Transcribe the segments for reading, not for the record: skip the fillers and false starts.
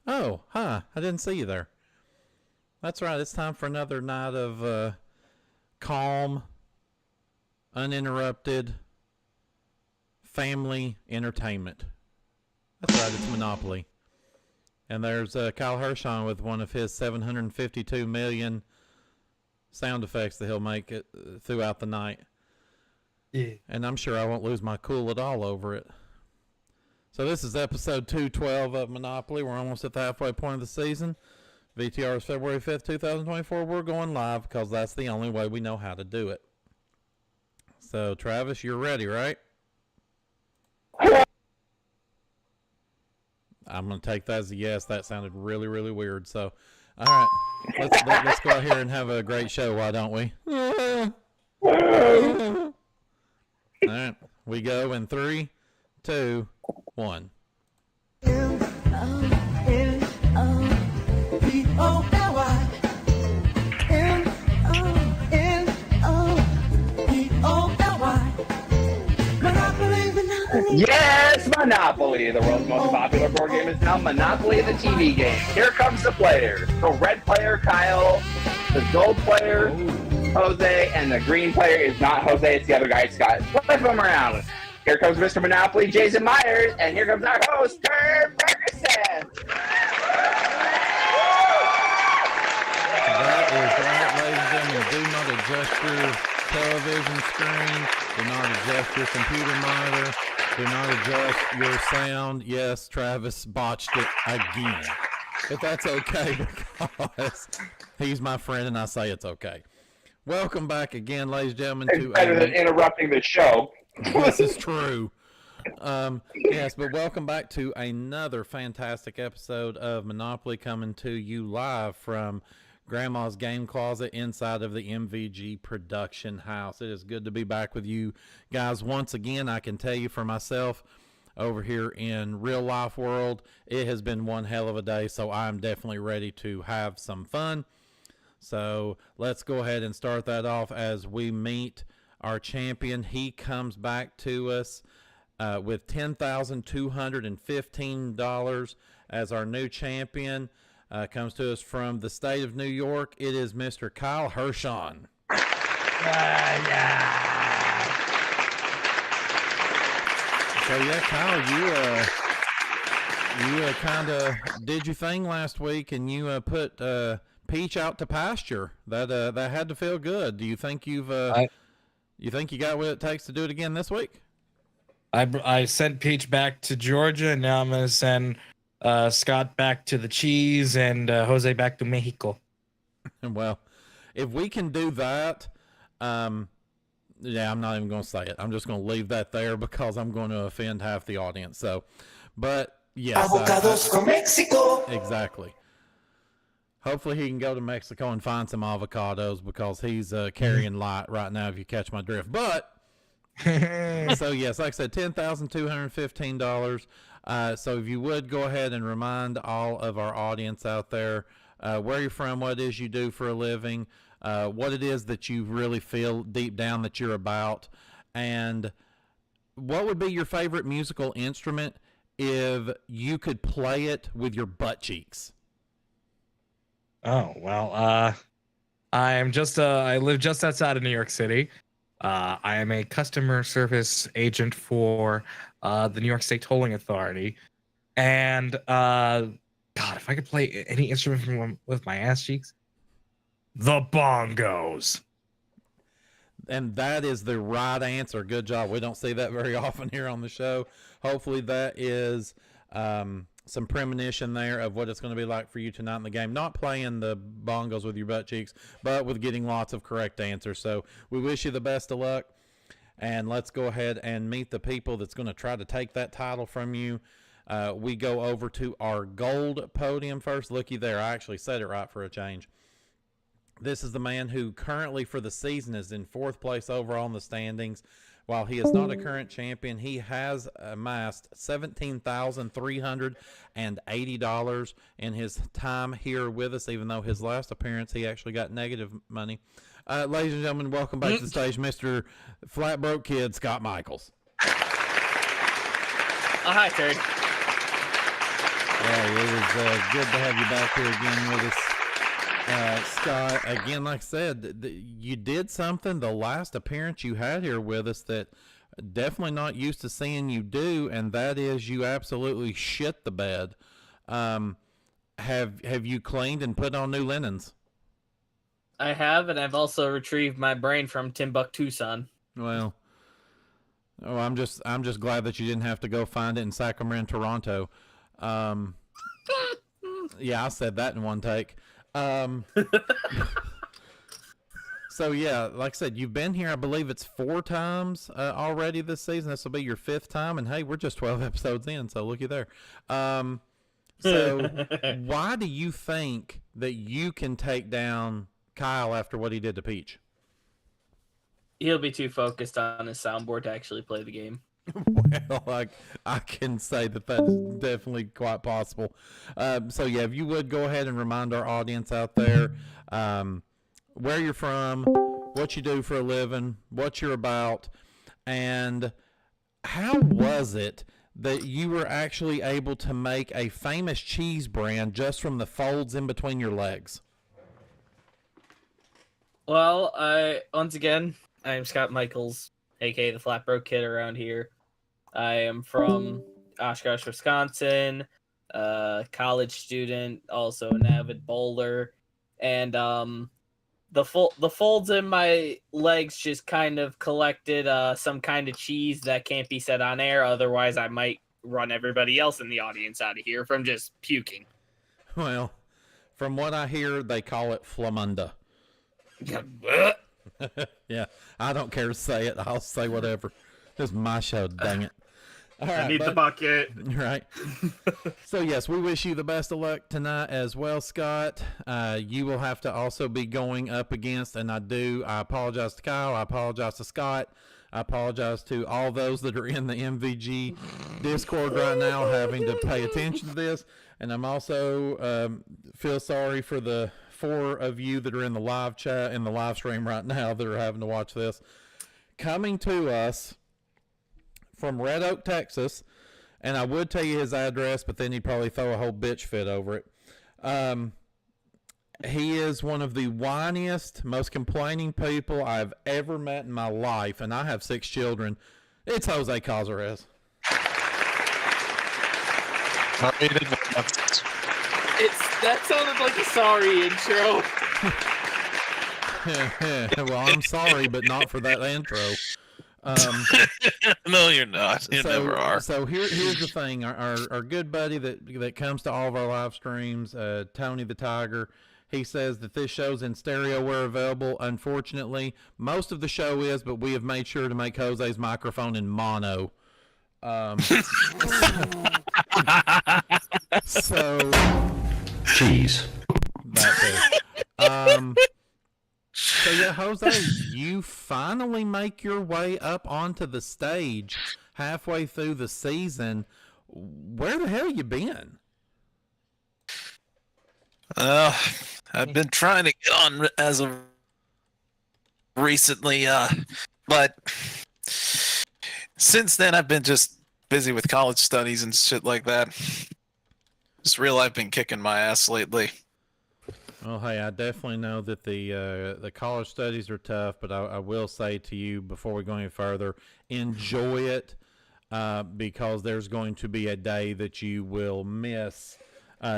Oh, hi. I didn't see you there. That's right. It's time for another night of calm, uninterrupted family entertainment. That's right. It's Monopoly. And there's Kyle Hirshon with one of his 752 million sound effects that he'll make it throughout the night. Yeah. And I'm sure I won't lose my cool at all over it. So this is episode 212 of Monopoly. We're almost at the halfway point of the season. VTR is February 5th, 2024. We're going live because that's the only way we know how to do it. So, Travis, you're ready, right? I'm going to take that as a yes. That sounded really, really weird. So, all right. Let's go out here and have a great show, why don't we? All right. We go in 3, 2, 1. Yes, Monopoly. The world's most popular board game is now Monopoly, the TV game. Here comes the players. The red player, Kyle. The gold player, Jose. And the green player is not Jose. It's the other guy, Scott. Flip them around. Here comes Mr. Monopoly, Jason Meyers. And here comes our host, Turd Ferguson. That is right, ladies and gentlemen. Do not adjust your television screen. Do not adjust your computer monitor. Do not adjust your sound. Yes, Travis botched it again. But that's okay because he's my friend and I say it's okay. Welcome back again, ladies and gentlemen. It's better than interrupting the show. This is true. Yes, but welcome back to another fantastic episode of Monopoly coming to you live from Grandma's Game Closet inside of the MVG production house. It is good to be back with you guys once again. I can tell you for myself over here in real life world, it has been one hell of a day, so I'm definitely ready to have some fun. So let's go ahead and start that off as we meet our champion. He comes back to us with $10,215 as our new champion. Comes to us from the state of New York. It is Mr. Kyle Hirshon. So yeah, Kyle, you kind of did your thing last week, and you put Peach out to pasture. That had to feel good. Do you think you got what it takes to do it again this week? I sent Peach back to Georgia, and now I'm gonna send Scott back to the cheese and Jose back to Mexico. Well, if we can do that, I'm not even going to say it. I'm just going to leave that there because I'm going to offend half the audience. So, but yes, avocados from Mexico. Exactly. Hopefully he can go to Mexico and find some avocados because he's carrying light right now, if you catch my drift. But so yes, like I said, $10,215. So if you would go ahead and remind all of our audience out there where you're from, what it is you do for a living, what it is that you really feel deep down that you're about, and what would be your favorite musical instrument if you could play it with your butt cheeks? Oh, well, I live just outside of New York City. I am a customer service agent for the New York State Tolling Authority. And, God, if I could play any instrument with my ass cheeks, the bongos. And that is the right answer. Good job. We don't see that very often here on the show. Hopefully that is some premonition there of what it's going to be like for you tonight in the game. Not playing the bongos with your butt cheeks, but with getting lots of correct answers. So we wish you the best of luck. And let's go ahead and meet the people that's going to try to take that title from you. We go over to our gold podium first. Looky there. I actually said it right for a change. This is the man who currently for the season is in 4th place overall in the standings. While he is not a current champion, he has amassed $17,380 in his time here with us, even though his last appearance he actually got negative money. Ladies and gentlemen, welcome back to the stage, Mr. Flat Broke Kid, Scott Michaels. Oh, hi, Turd. Yeah, it is good to have you back here again with us. Scott, again, like I said, you did something the last appearance you had here with us that definitely not used to seeing you do, and that is you absolutely shit the bed. Have you cleaned and put on new linens? I have, and I've also retrieved my brain from Timbuktu, son. Well, I'm just glad that you didn't have to go find it in Sacramento, Toronto. Yeah, I said that in one take. So yeah, like I said, you've been here, I believe it's 4 times already this season. This will be your 5th time, and hey, we're just 12 episodes in, so looky there. So why do you think that you can take down Kyle after what he did to Peach? He'll be too focused on his soundboard to actually play the game. Well, I can say that is definitely quite possible. So yeah, if you would go ahead and remind our audience out there where you're from, what you do for a living, what you're about, and how was it that you were actually able to make a famous cheese brand just from the folds in between your legs? Well, once again, I'm Scott Michaels, aka the Flat Broke Kid around here. I am from Oshkosh, Wisconsin, college student, also an avid bowler, and the folds in my legs just kind of collected some kind of cheese that can't be said on air. Otherwise, I might run everybody else in the audience out of here from just puking. Well, from what I hear, they call it flamunda. Yeah, I don't care to say it. I'll say whatever. This is my show, dang it. All right, I need the bucket. Right. So, yes, we wish you the best of luck tonight as well, Scott. You will have to also be going up against, and I apologize to Kyle. I apologize to Scott. I apologize to all those that are in the MVG Discord right now having to pay attention to this. And I'm also feel sorry for the 4 of you that are in the live chat, in the live stream right now that are having to watch this. Coming to us from Red Oak, Texas, and I would tell you his address, but then he'd probably throw a whole bitch fit over it. He is one of the whiniest, most complaining people I've ever met in my life, and I have 6 children. It's Jose Cazares. That sounded like a sorry intro. Well, I'm sorry, but not for that intro. No, you're not. You never are. So here's the thing. Our good buddy that comes to all of our live streams, Tony the Tiger, he says that this show's in stereo where available. Unfortunately, most of the show is, but we have made sure to make Jose's microphone in mono. So cheese. That's it. So yeah, Jose, you finally make your way up onto the stage halfway through the season. Where the hell you been? I've been trying to get on as of recently, but since then I've been just busy with college studies and shit like that. Just real I've been kicking my ass lately. Well, hey, I definitely know that the college studies are tough, but I will say to you before we go any further, enjoy it because there's going to be a day that you will miss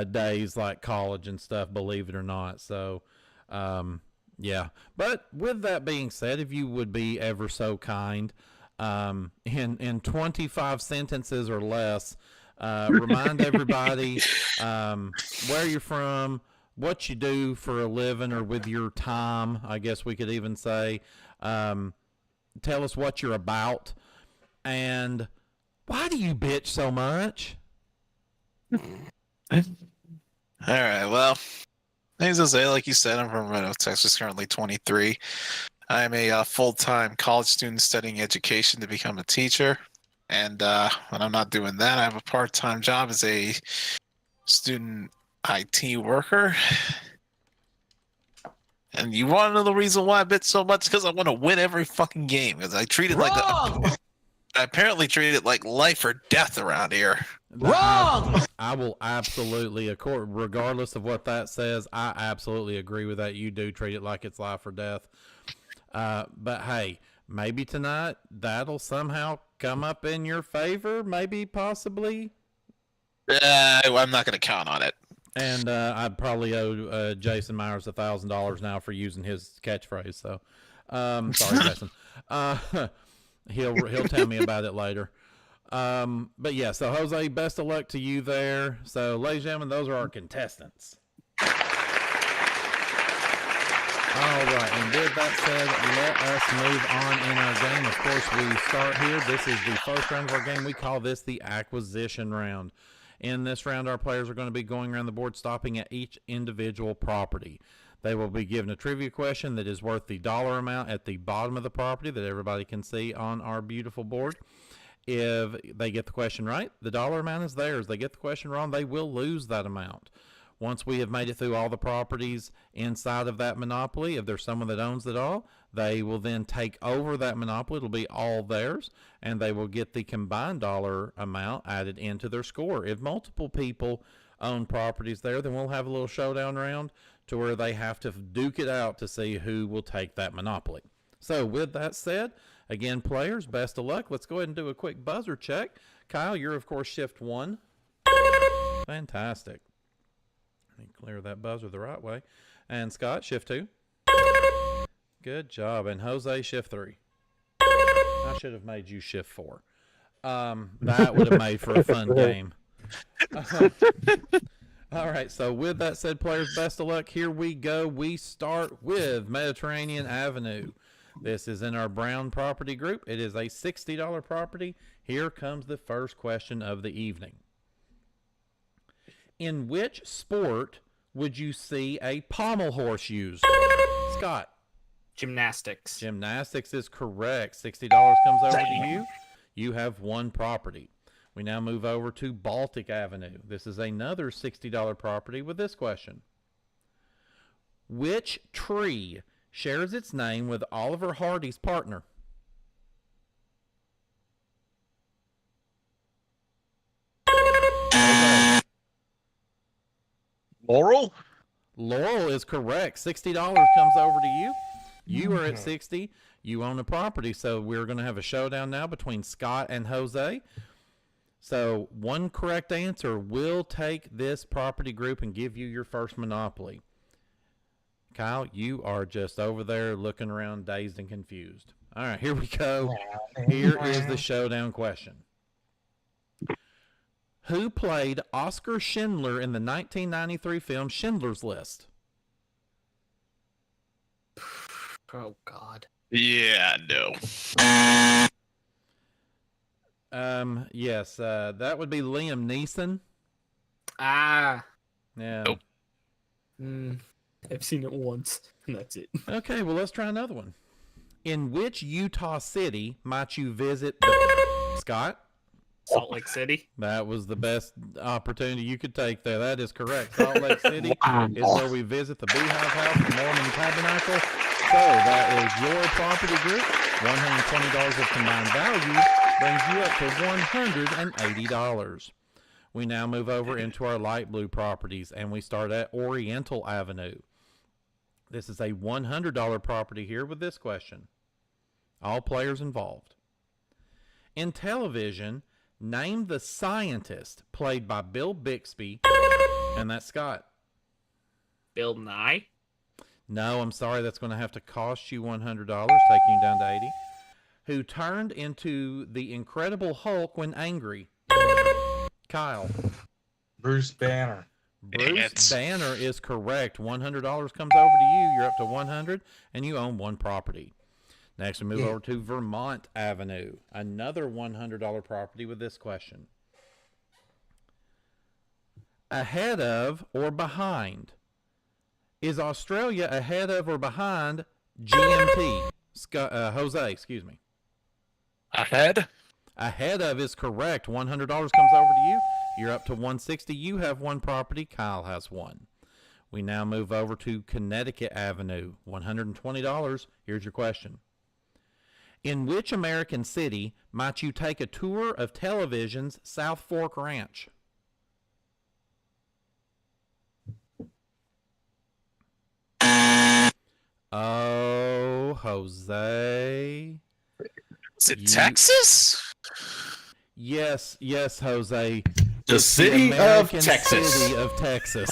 days like college and stuff, believe it or not. So, yeah. But with that being said, if you would be ever so kind, in 25 sentences or less, remind everybody where you're from, what you do for a living or with your time, I guess we could even say. Tell us what you're about. And why do you bitch so much? All right, well, name's Jose. Like you said, I'm from Red Oak, Texas, currently 23. I'm a full-time college student studying education to become a teacher. And when I'm not doing that, I have a part-time job as a student IT worker. And you want to know the reason why I bitch so much? Because I want to win every fucking game. Because I treat it like I apparently treat it like life or death around here. Wrong! I will absolutely, regardless of what that says, I absolutely agree with that. You do treat it like it's life or death. But hey, maybe tonight that'll somehow come up in your favor. Maybe, possibly. I'm not going to count on it. And I probably owe Jason Meyers $1,000 now for using his catchphrase. So, sorry, Jason. He'll tell me about it later. But yeah, so Jose, best of luck to you there. So, ladies and gentlemen, those are our contestants. All right, and with that said, let us move on in our game. Of course, we start here. This is the first round of our game. We call this the acquisition round. In this round, our players are going to be going around the board, stopping at each individual property. They will be given a trivia question that is worth the dollar amount at the bottom of the property that everybody can see on our beautiful board. If they get the question right, the dollar amount is theirs. They get the question wrong, they will lose that amount. Once we have made it through all the properties inside of that monopoly, if there's someone that owns it all, they will then take over that monopoly. It'll be all theirs, and they will get the combined dollar amount added into their score. If multiple people own properties there, then we'll have a little showdown round to where they have to duke it out to see who will take that monopoly. So with that said, again, players, best of luck. Let's go ahead and do a quick buzzer check. Kyle, you're, of course, shift 1. Fantastic. Let me clear that buzzer the right way. And Scott, shift 2. Good job. And Jose, shift 3. I should have made you shift 4. That would have made for a fun game. All right, so with that said, players, best of luck. Here we go. We start with Mediterranean Avenue. This is in our brown property group. It is a $60 property. Here comes the first question of the evening. In which sport would you see a pommel horse used? Scott. Gymnastics. Gymnastics is correct. $60 comes over to you. You have one property. We now move over to Baltic Avenue. This is another $60 property with this question. Which tree shares its name with Oliver Hardy's partner? Laurel? Laurel is correct. $60 comes over to you. You are at 60. You own a property. So we're going to have a showdown now between Scott and Jose. So one correct answer will take this property group and give you your first monopoly. Kyle, you are just over there looking around dazed and confused. All right, here we go. Here is the showdown question. Who played Oscar Schindler in the 1993 film Schindler's List? Oh, God. Yeah, no. Yes, that would be Liam Neeson. Ah. Yeah. Nope. I've seen it once, and that's it. Okay, well, let's try another one. In which Utah city might you visit Scott? Salt Lake City. That was the best opportunity you could take there. That is correct. Salt Lake City is where we visit the Beehive House, the Mormon Tabernacle. So that is your property group. $120 of combined value brings you up to $180. We now move over into our light blue properties, and we start at Oriental Avenue. This is a $100 property here with this question. All players involved. In television, name the scientist played by Bill Bixby, and that's Scott. Bill Nye. No, I'm sorry. That's going to have to cost you $100, taking you down to 80. Who turned into the Incredible Hulk when angry? Kyle. Bruce Banner. Bruce Banner is correct. $100 comes over to you. You're up to 100, and you own one property. Next, we move over to Vermont Avenue. Another $100 property with this question. Ahead of or behind? Is Australia ahead of or behind GMT? Jose, excuse me. Ahead? Ahead of is correct. $100 comes over to you. You're up to 160. You have one property. Kyle has one. We now move over to Connecticut Avenue. $120. Here's your question. In which American city might you take a tour of television's South Fork Ranch? Oh, Jose. Is it Texas? Yes, Jose. The It's city of American Texas. City of Texas.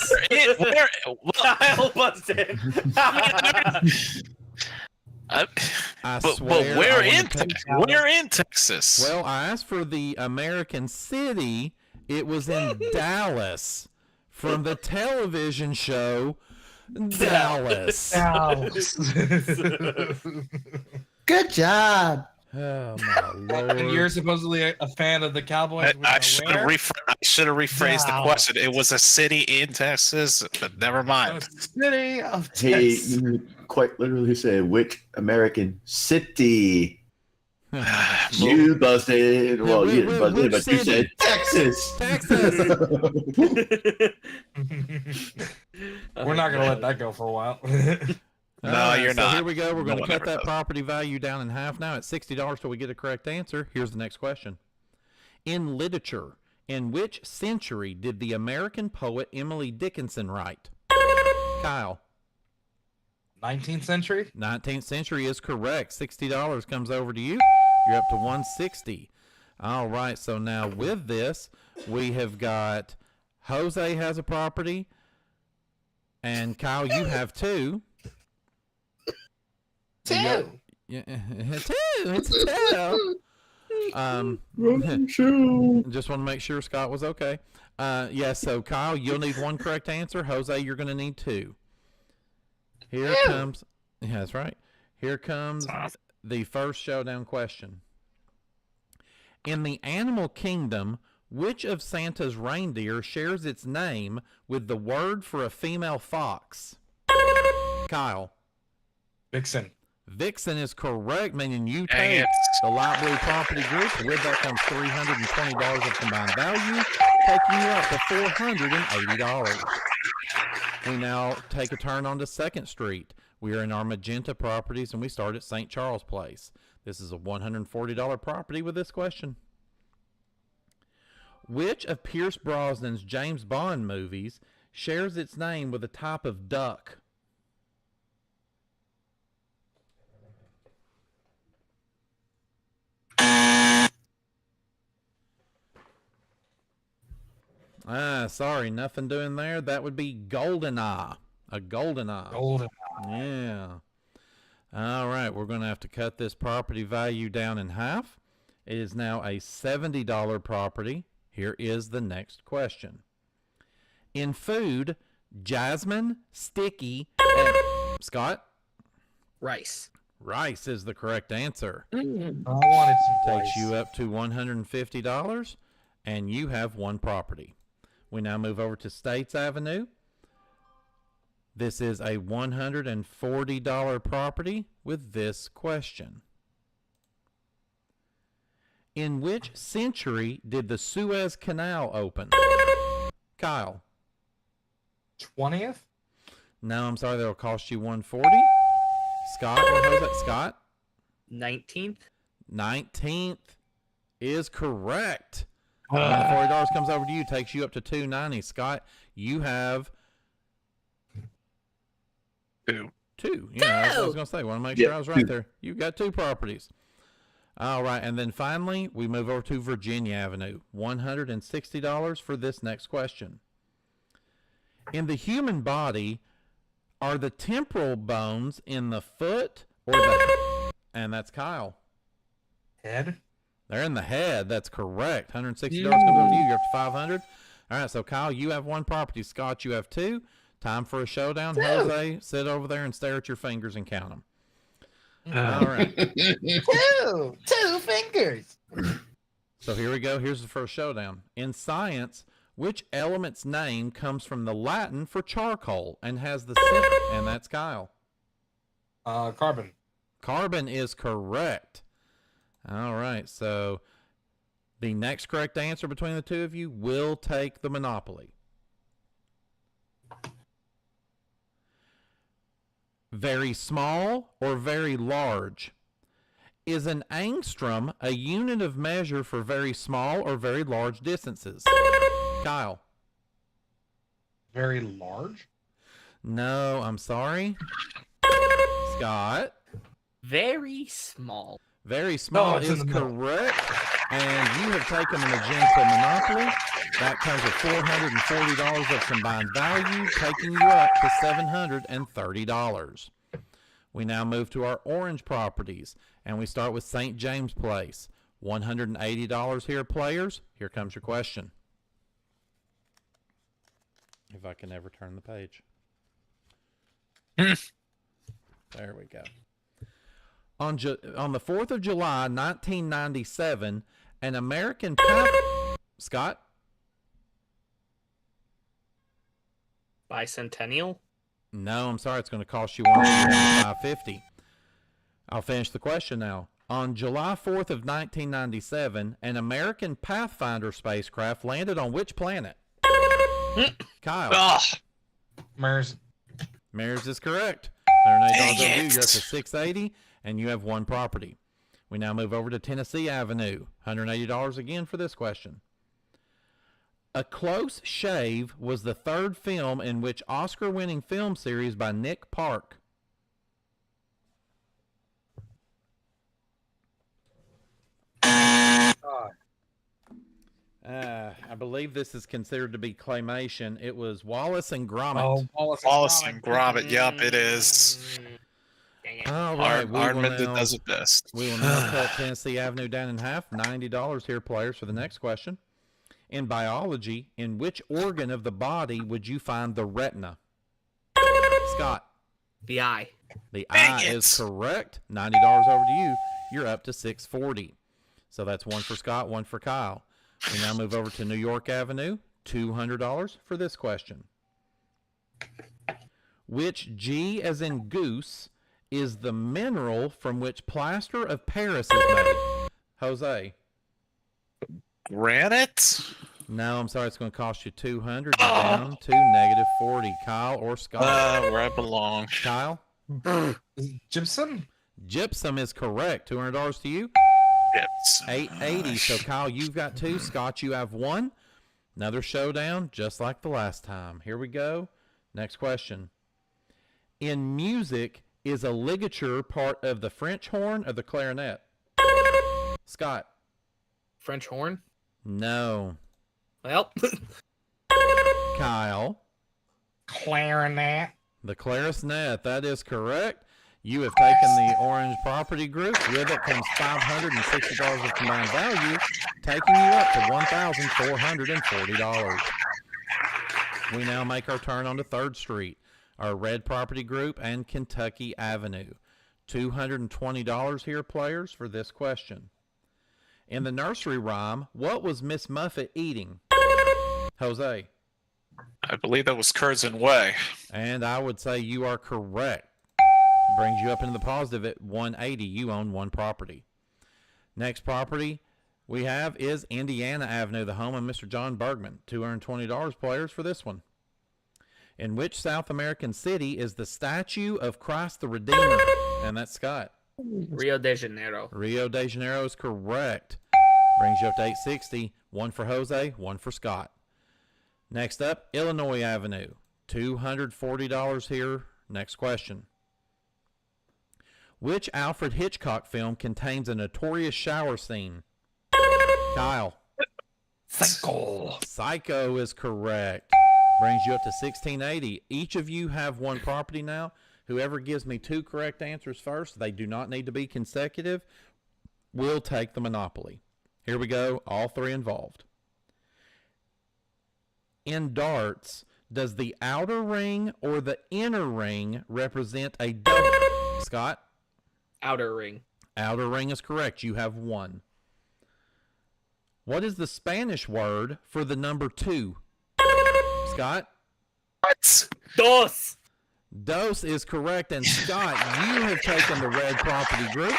Kyle busted. I But swear. where I in wanna take- where in Texas? Well, I asked for the American city. It was in Dallas from the television show Dallas. Good job. Oh my And you're lord! supposedly a fan of the Cowboys. I should have rephrased the Wow. question. It was a city in Texas, but never mind. City of He Texas. you quite literally said, which American city? You busted. Well, you didn't bust it, but you said Texas. Texas. We're not gonna let that go for a while. No, All right, you're so not. Here we go. We're going No to one cut ever that does. property value down in half now at $60 till we get a correct answer. Here's the next question. In literature, in which century did the American poet Emily Dickinson write? Kyle. 19th century. 19th century is correct. $60 comes over to you. You're up to 160. All right. So now with this, we have got Jose has a property, and Kyle, you have two. Yeah, two. It's a two. Just want to make sure Scott was okay. Yeah. So Kyle, you'll need one correct answer. Jose, you're going to need two. Here comes. Yeah, that's right. Here comes the first showdown question. In the animal kingdom, which of Santa's reindeer shares its name with the word for a female fox? Kyle. Vixen. Vixen is correct, meaning you Dang take it. the light blue property group. With that comes $320 of combined value, taking you up to $480. We now take a turn onto 2nd Street. We are in our magenta properties, and we start at St. Charles Place. This is a $140 property with this question. Which of Pierce Brosnan's James Bond movies shares its name with a type of duck? Sorry, nothing doing there. That would be GoldenEye. A GoldenEye. Golden. Yeah. All right, we're going to have to cut this property value down in half. It is now a $70 property. Here is the next question. In food, jasmine, sticky, and Scott? Rice. Rice is the correct answer. I wanted some Takes rice. you up to $150, and you have one property. We now move over to States Avenue. This is a $140 property with this question. In which century did the Suez Canal open? Kyle. 20th. No, I'm sorry, that'll cost you $140. Scott, what was that? Scott? 19th. 19th is correct. $40 comes over to you, takes you up to $290. Scott, you have two. Yeah, I was going to say, want to make sure I was right there. You've got two properties. All right, and then finally, we move over to Virginia Avenue. $160 for this next question. In the human body, are the temporal bones in the foot or the... And that's Kyle. Head. They're in the head. That's correct. $160 comes over to you. You're up to $500. All right, so Kyle, you have one property. Scott, you have two. Time for a showdown. Jose, sit over there and stare at your fingers and count them. All right. Two fingers. So here we go. Here's the first showdown. In science, which element's name comes from the Latin for charcoal and has the scent? And that's Kyle. Carbon. Carbon is correct. All right. So the next correct answer between the two of you will take the monopoly. Very small or very large? Is an angstrom a unit of measure for very small or very large distances? Kyle. Very large? No, I'm sorry. Scott. Very small. Very small it's in is the middle. correct. And you have taken a magenta monopoly. That comes with $440 of combined value, taking you up to $730. We now move to our orange properties, and we start with St. James Place. $180 here, players. Here comes your question. If I can ever turn the page. There we go. On the 4th of July, 1997, an American Scott? Bicentennial? No, I'm sorry. It's going to cost you $550. I'll finish the question now. On July 4th of 1997, an American Pathfinder spacecraft landed on which planet? Kyle. Oh, Mars. Mars is correct. $180 Dang over you. it. You're up to $680, and you have one property. We now move over to Tennessee Avenue. $180 again for this question. A Close Shave was the third film in which Oscar-winning film series by Nick Park. I believe this is considered to be claymation. It was Wallace and Gromit. Wallace and Gromit. Yup, it is. All right, Armand does it best. We will now cut Tennessee Avenue down in half. $90 here, players, for the next question. In biology, in which organ of the body would you find the retina? Scott. The eye. The Dang eye it. is correct. $90 over to you. You're up to $640. So that's one for Scott, one for Kyle. We now move over to New York Avenue. $200 for this question. Which G, as in goose, is the mineral from which plaster of Paris is made? Jose. Granite? No, I'm sorry. It's going to cost you $200. You're down to -40. Kyle or Scott? Where I belong. Kyle? Gypsum? Gypsum is correct. $200 to you. Yes. $880. So Kyle, you've got 2. Scott, you have 1. Another showdown, just like the last time. Here we go. Next question. In music, is a ligature part of the French horn or the clarinet? Scott. French horn? No. Well, Kyle. Clarinet. The clarinet. That is correct. You have taken the orange property group. With it comes $560 of combined value, taking you up to $1,440. We now make our turn onto 3rd Street, our red property group, and Kentucky Avenue. $220 here, players, for this question. In the nursery rhyme, what was Miss Muffet eating? Jose. I believe that was Curds and Whey. And I would say you are correct. Brings you up into the positive at $180. You own one property. Next property we have is Indiana Avenue, the home of Mr. John Bergman. $220, players, for this one. In which South American city is the statue of Christ the Redeemer? And that's Scott. Rio de Janeiro. Rio de Janeiro is correct. Brings you up to $860. One for Jose, one for Scott. Next up, Illinois Avenue. $240 here. Next question. Which Alfred Hitchcock film contains a notorious shower scene? Kyle. Psycho. Psycho is correct. Brings you up to $1,680. Each of you have one property now. Whoever gives me 2 correct answers first, they do not need to be consecutive, will take the monopoly. Here we go. All 3 involved. In darts, does the outer ring or the inner ring represent a double? Scott? Outer ring. Outer ring is correct. You have 1. What is the Spanish word for the number 2? Scott? What? Dos. Dos is correct. And Scott, you have taken the red property group.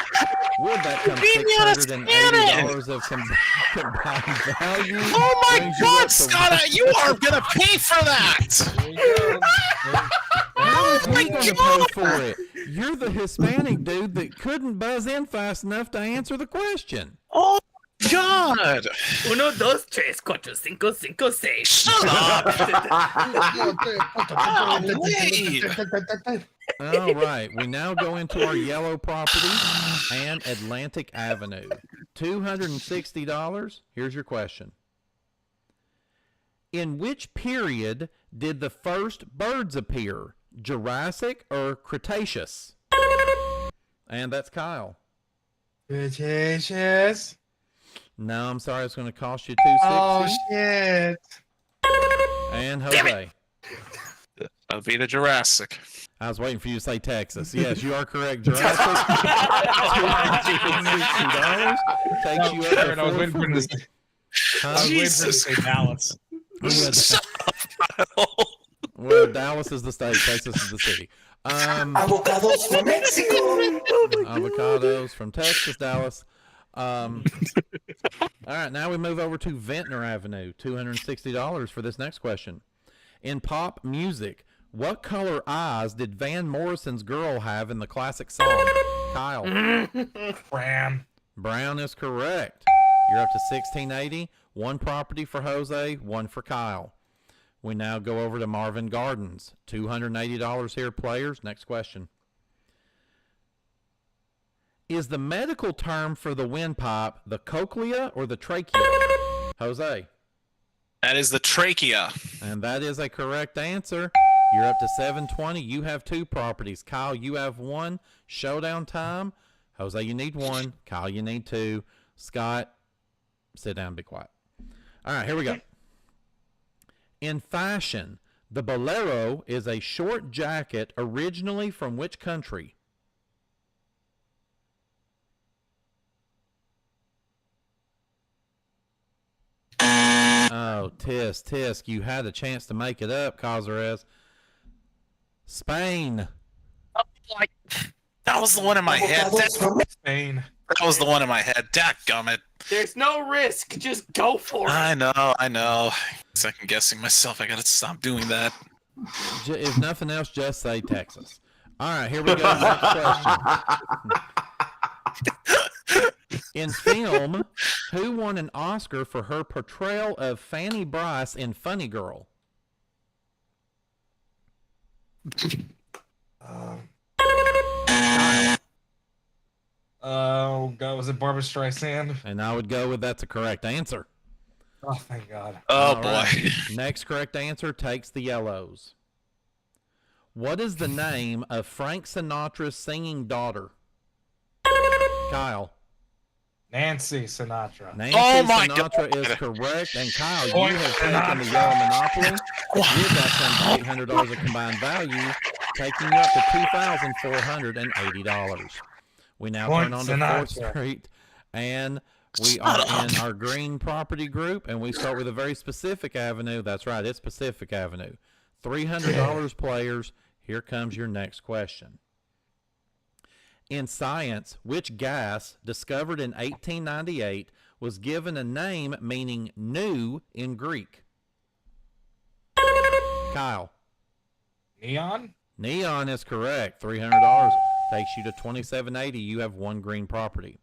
With that comes $680 of combined value. Oh my Brings you God, up to Scott! You are gonna pay for that. How are we going to pay for it? You're the Hispanic dude that couldn't buzz in fast enough to answer the question. Oh God! 1, 2, 3, 4, 5, 5, 6. Shut up! All right, we now go into our yellow property and Atlantic Avenue. $260. Here's your question. In which period did the first birds appear? Jurassic or Cretaceous? And that's Kyle. Cretaceous. No, I'm sorry, it's going to cost you $260. Oh shit! And Jose. I'll be the Jurassic. I was waiting for you to say Texas. Yes, you are correct, Jurassic. $260 takes you up to I was waiting for this. I was waiting for this to say Dallas. Well, Dallas is the state, Texas is the city. Avocados from Mexico. Avocados from Texas, Dallas. All right, now we move over to Ventnor Avenue. $260 for this next question. In pop music, what color eyes did Van Morrison's girl have in the classic song? Kyle. Brown. Brown is correct. You're up to $1,680. One property for Jose, one for Kyle. We now go over to Marvin Gardens. $280 here, players. Next question. Is the medical term for the windpipe the cochlea or the trachea? Jose. That is the trachea. And that is a correct answer. You're up to $720. You have two properties. Kyle, you have one. Showdown time. Jose, you need one. Kyle, you need two. Scott, sit down and be quiet. All right, here we go. In fashion, the bolero is a short jacket originally from which country? Oh, tisk. You had a chance to make it up, Cazares. Spain. That was the one in my head. Spain. That was the one in my head. Dadgummit. There's no risk. Just go for it. I know. Second guessing myself. I gotta stop doing that. If nothing else, just say Texas. All right, here we go. Next question. In film, who won an Oscar for her portrayal of Fanny Brice in Funny Girl? Oh God, was it Barbara Streisand? And I would go with that's a correct answer. Oh, thank God. Oh All boy. right. Next correct answer takes the yellows. What is the name of Frank Sinatra's singing daughter? Kyle. Nancy Sinatra. Nancy Oh my Sinatra God. is correct. And Kyle, Point you have taken the yellow Monopoly. You've got some $800 of combined value, taking you up to $2,480. We now Point turn on to 4th Sinatra. Street, and we are in our green property group, and we start with a very specific avenue. That's right, it's Pacific Avenue. $300 players. Here comes your next question. In science, which gas, discovered in 1898, was given a name meaning new in Greek? Kyle. Neon. Neon is correct. $300 takes you to $2,780. You have one green property.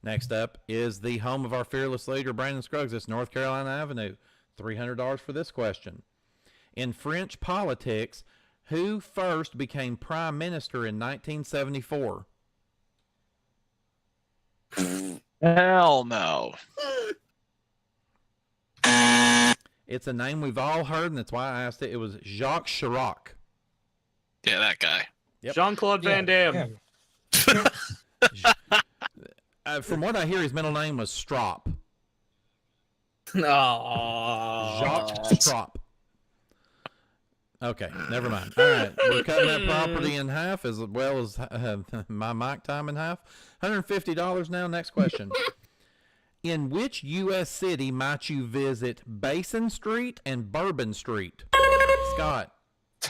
Next up is the home of our fearless leader, Brandon Scruggs. It's North Carolina Avenue. $300 for this question. In French politics, who first became prime minister in 1974? Hell no. It's a name we've all heard, and that's why I asked it. It was Jacques Chirac. Yeah, that guy. Yep. Jean-Claude Van Damme. From what I hear, his middle name was Strop. Aww. Jacques Strop. Okay, never mind. All right, we're cutting that property in half as well as my mic time in half. $150 now. Next question. In which U.S. city might you visit Basin Street and Bourbon Street? Scott.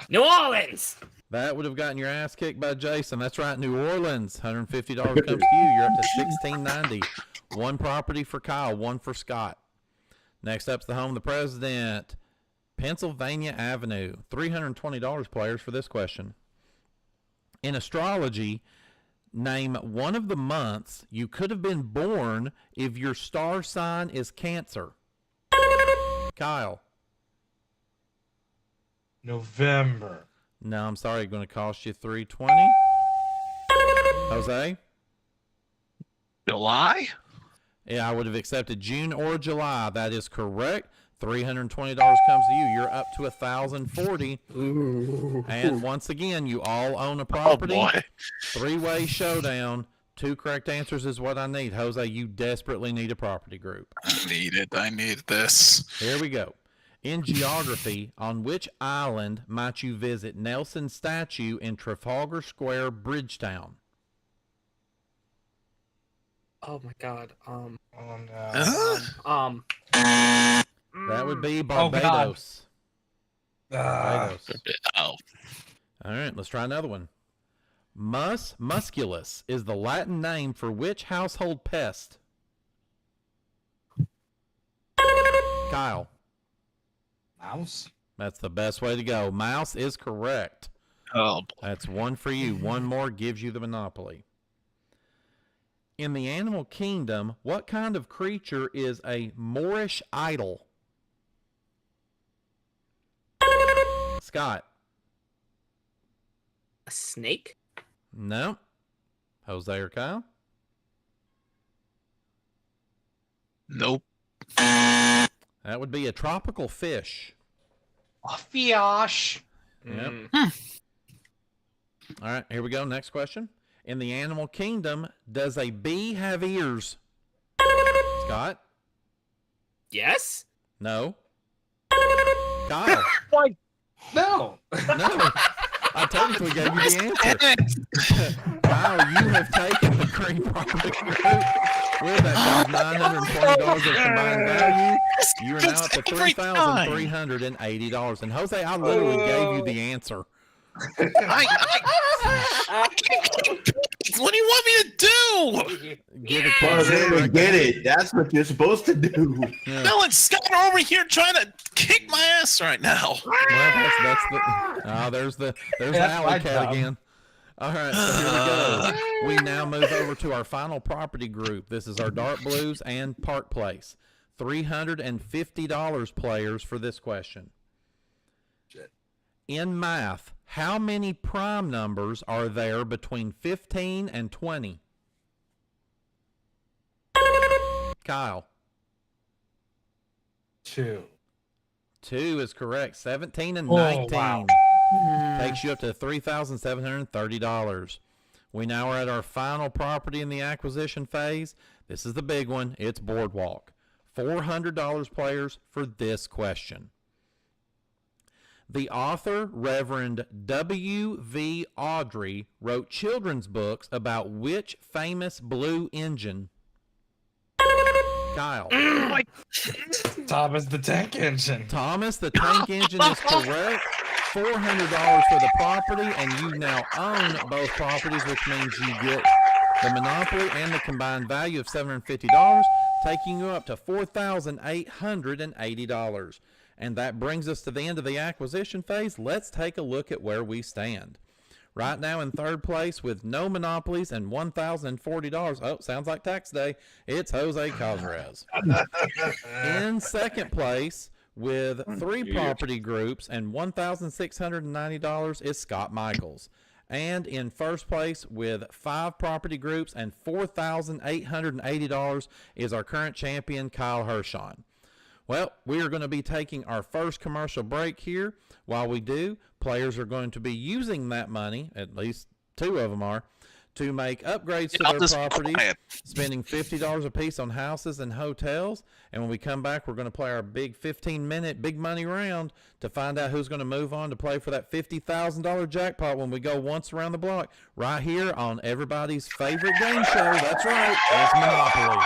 New Orleans. That would have gotten your ass kicked by Jason. That's right, New Orleans. $150 comes to you. You're up to $1,690. One property for Kyle, one for Scott. Next up's the home of the president, Pennsylvania Avenue. $320 players for this question. In astrology, name one of the months you could have been born if your star sign is Cancer. Kyle. November. No, I'm sorry. Going to cost you $320. Jose? July? Yeah, I would have accepted June or July. That is correct. $320 comes to you. You're up to $1,040. And once again, you all own a property. Oh, boy. Three-way showdown. 2 correct answers is what I need. Jose, you desperately need a property group. I need it. I need this. Here we go. In geography, on which island might you visit Nelson's statue in Trafalgar Square, Bridgetown? Oh my God. Oh no. That would be God. Barbados. Barbados. Oh. All right, let's try another one. Musculus is the Latin name for which household pest? Kyle. Mouse? That's the best way to go. Mouse is correct. Oh, boy. That's one for you. One more gives you the monopoly. In the animal kingdom, what kind of creature is a Moorish idol? Scott. A snake? No. Jose or Kyle? Nope. That would be a tropical fish. A fish. Yep. All right, here we go. Next question. In the animal kingdom, does a bee have ears? Scott? Yes. No. Kyle? No. No. I technically gave you the answer. Kyle, you have taken the Green Property Group with that $920 of combined value. You're now up to $3,380. And Jose, I literally gave you the answer. What do you want me to do? Get a Well, then get it. That's what you're supposed to do. Yeah. Bill and Scott are over here trying to kick my ass right now. Well, that's the. Oh, there's the That's alley my cat job. again. All right, so here we go. We now move over to our final property group. This is our Dark Blues and Park Place. $350 players for this question. Shit. In math, how many prime numbers are there between 15 and 20? Kyle. 2. 2 is correct. 17 and Oh, 19. wow. Takes you up to $3,730. We now are at our final property in the acquisition phase. This is the big one. It's Boardwalk. $400 players for this question. The author, Reverend W.V. Audrey, wrote children's books about which famous blue engine? Kyle. Thomas the Tank Engine. Thomas the Tank Engine is correct. $400 for the property, and you now own both properties, which means you get the monopoly and the combined value of $750, taking you up to $4,880. And that brings us to the end of the acquisition phase. Let's take a look at where we stand. Right now in third place with no monopolies and $1,040. Oh, sounds like tax day. It's Jose Calvarez. In second place with 3 property groups and $1,690 is Scott Michaels. And in first place with 5 property groups and $4,880 is our current champion, Kyle Hirshon. Well, we are going to be taking our first commercial break here. While we do, players are going to be using that money, at least 2 of them are, to make upgrades to their properties, spending $50 a piece on houses and hotels. And when we come back, we're going to play our big 15-minute big money round to find out who's going to move on to play for that $50,000 jackpot when we go once around the block, right here on everybody's favorite game show. That's right, it's Monopoly.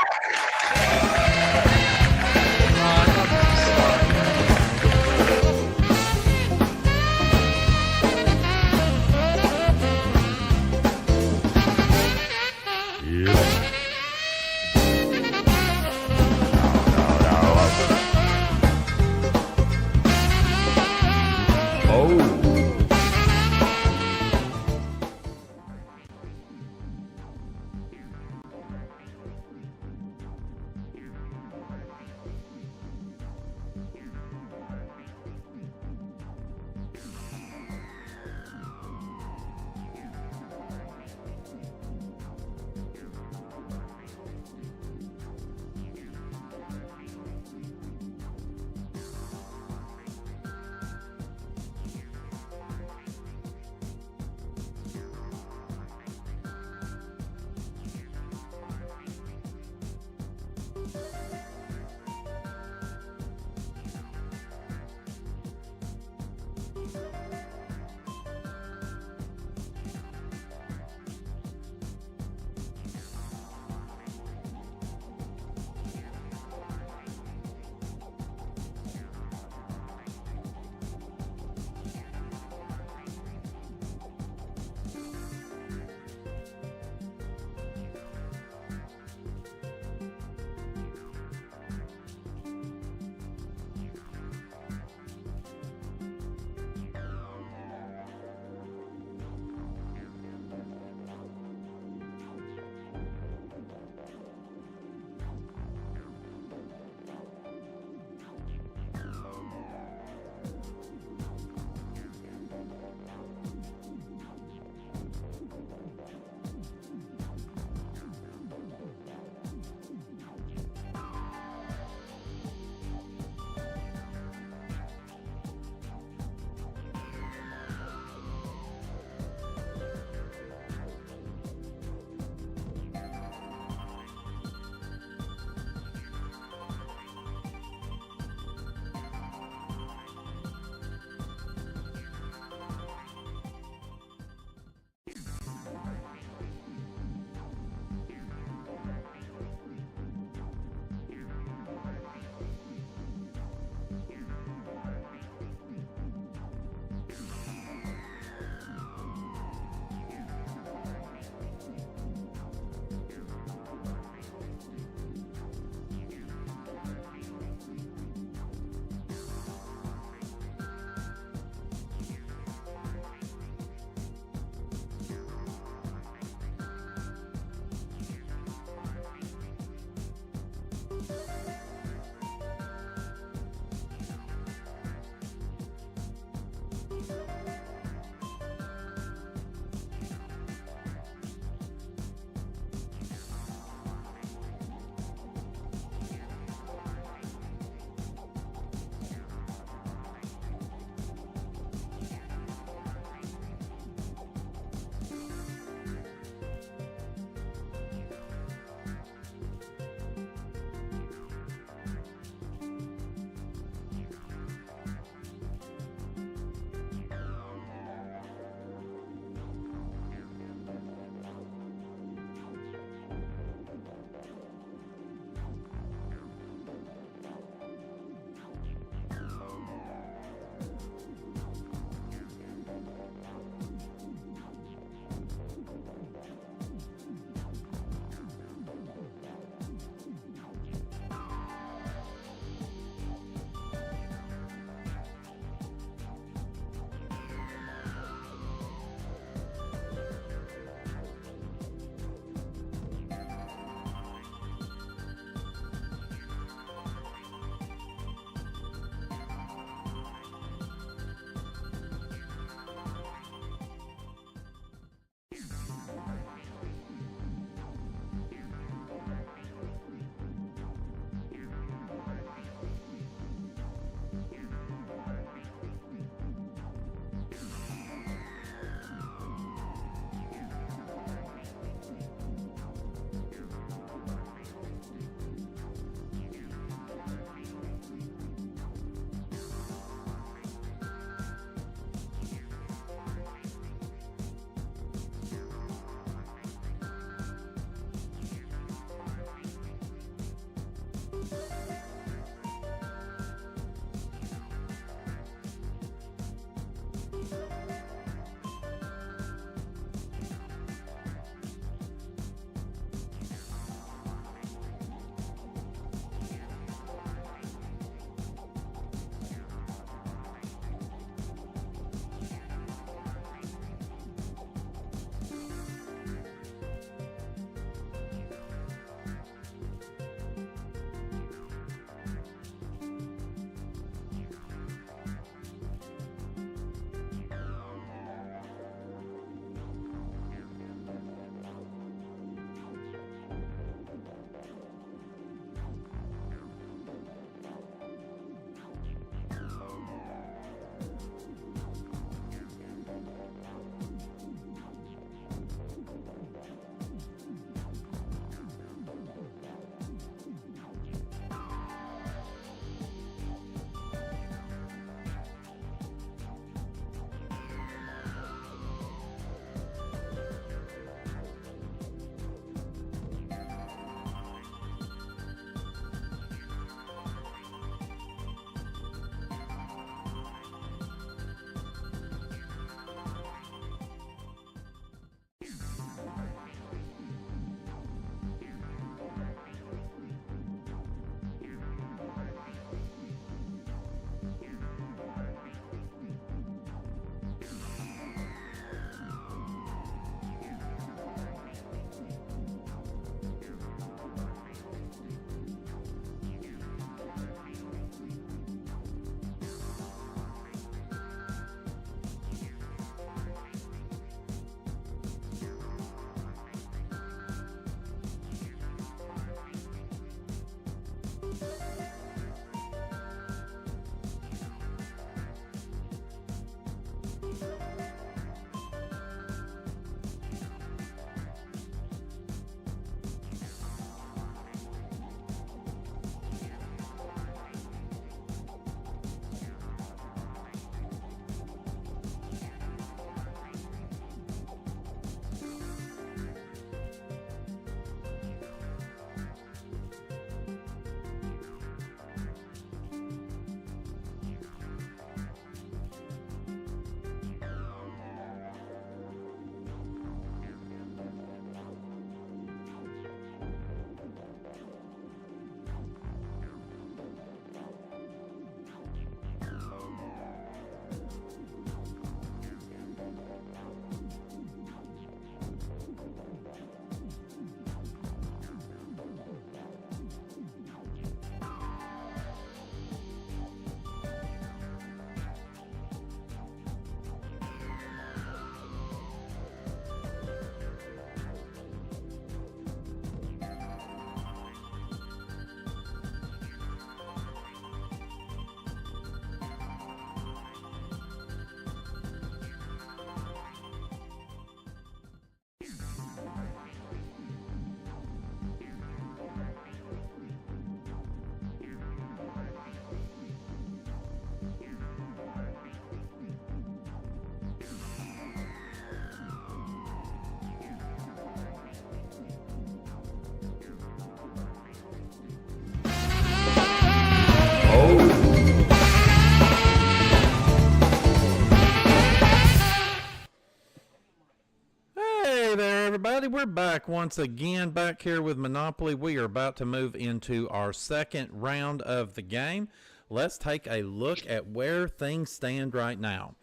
Hey there, everybody. We're back once again, back here with Monopoly. We are about to move into our second round of the game. Let's take a look at where things stand right now.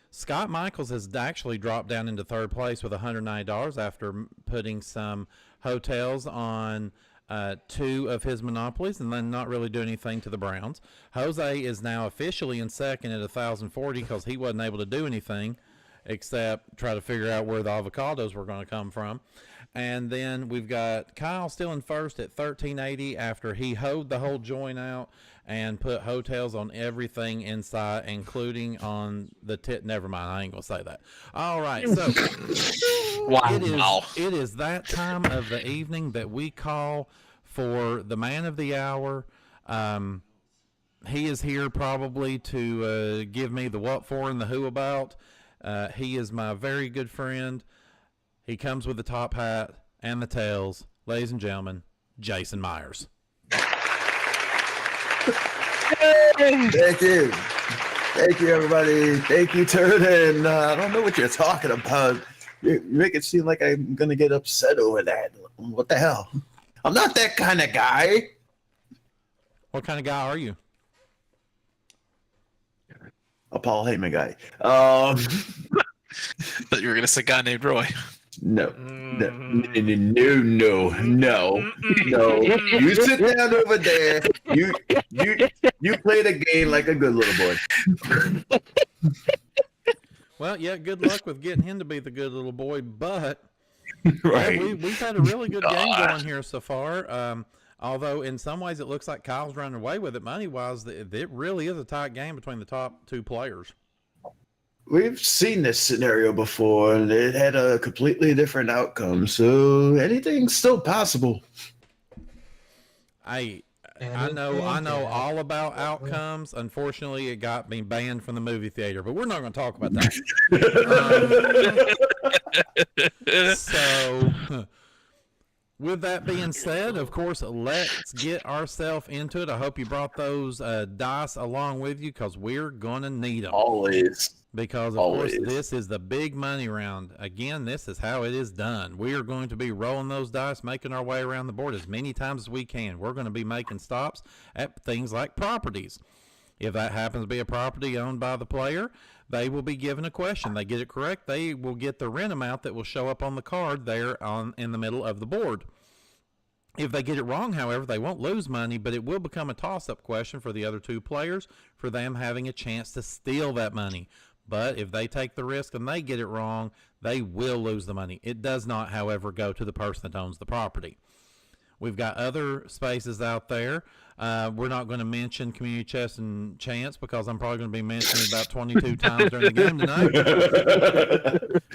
Scott Michaels has actually dropped down into third place with $190 after putting some hotels on 2 of his monopolies and then not really doing anything to the Browns. Jose is now officially in second at 1,040 because he wasn't able to do anything except try to figure out where the avocados were going to come from. And then we've got Kyle still in first at 1,380 after he hoed the whole joint out and put hotels on everything inside, including on the never mind, I ain't going to say that. All right, so Wow. it is that time of the evening that we call for the man of the hour. He is here probably to give me the what for and the who about. He is my very good friend. He comes with the top hat and the tails. Ladies and gentlemen, Jason Meyers. Thank you. Thank you, everybody. Thank you, Turd. And I don't know what you're talking about. You make it seem like I'm going to get upset over that. What the hell? I'm not that kind of guy. What kind of guy are you? A Paul Heyman guy. Thought you were gonna say a guy named Roy. No. You sit down over there. You play the game like a good little boy. Well, yeah, good luck with getting him to be the good little boy, but Right. yeah, we've had a really good game going here so far. Although in some ways it looks like Kyle's running away with it money-wise. It really is a tight game between the top 2 players. We've seen this scenario before, and it had a completely different outcome. So anything's still possible. I know all about outcomes. Unfortunately, it got me banned from the movie theater, but we're not going to talk about that. So, with that being said, of course, let's get ourselves into it. I hope you brought those dice along with you because we're going to need them. Always. Because, of course, this is the big money round. Again, this is how it is done. We are going to be rolling those dice, making our way around the board as many times as we can. We're going to be making stops at things like properties. If that happens to be a property owned by the player, they will be given a question. They get it correct, they will get the rent amount that will show up on the card there in the middle of the board. If they get it wrong, however, they won't lose money, but it will become a toss-up question for the other 2 players for them having a chance to steal that money. But if they take the risk and they get it wrong, they will lose the money. It does not, however, go to the person that owns the property. We've got other spaces out there. We're not going to mention Community Chess and Chance because I'm probably going to be mentioning about 22 times during the game tonight.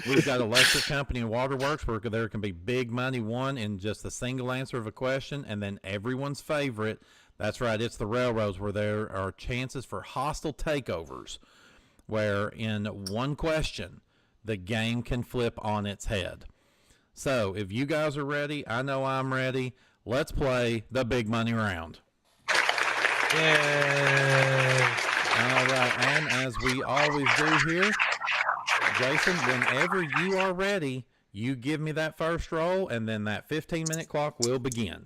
We've got Electric Company and Waterworks where there can be big money won in just a single answer of a question. And then everyone's favorite, that's right, it's the railroads where there are chances for hostile takeovers, where in one question, the game can flip on its head. So, if you guys are ready, I know I'm ready. Let's play the big money round. Yay! All right, and as we always do here, Jason, whenever you are ready, you give me that first roll, and then that 15-minute clock will begin.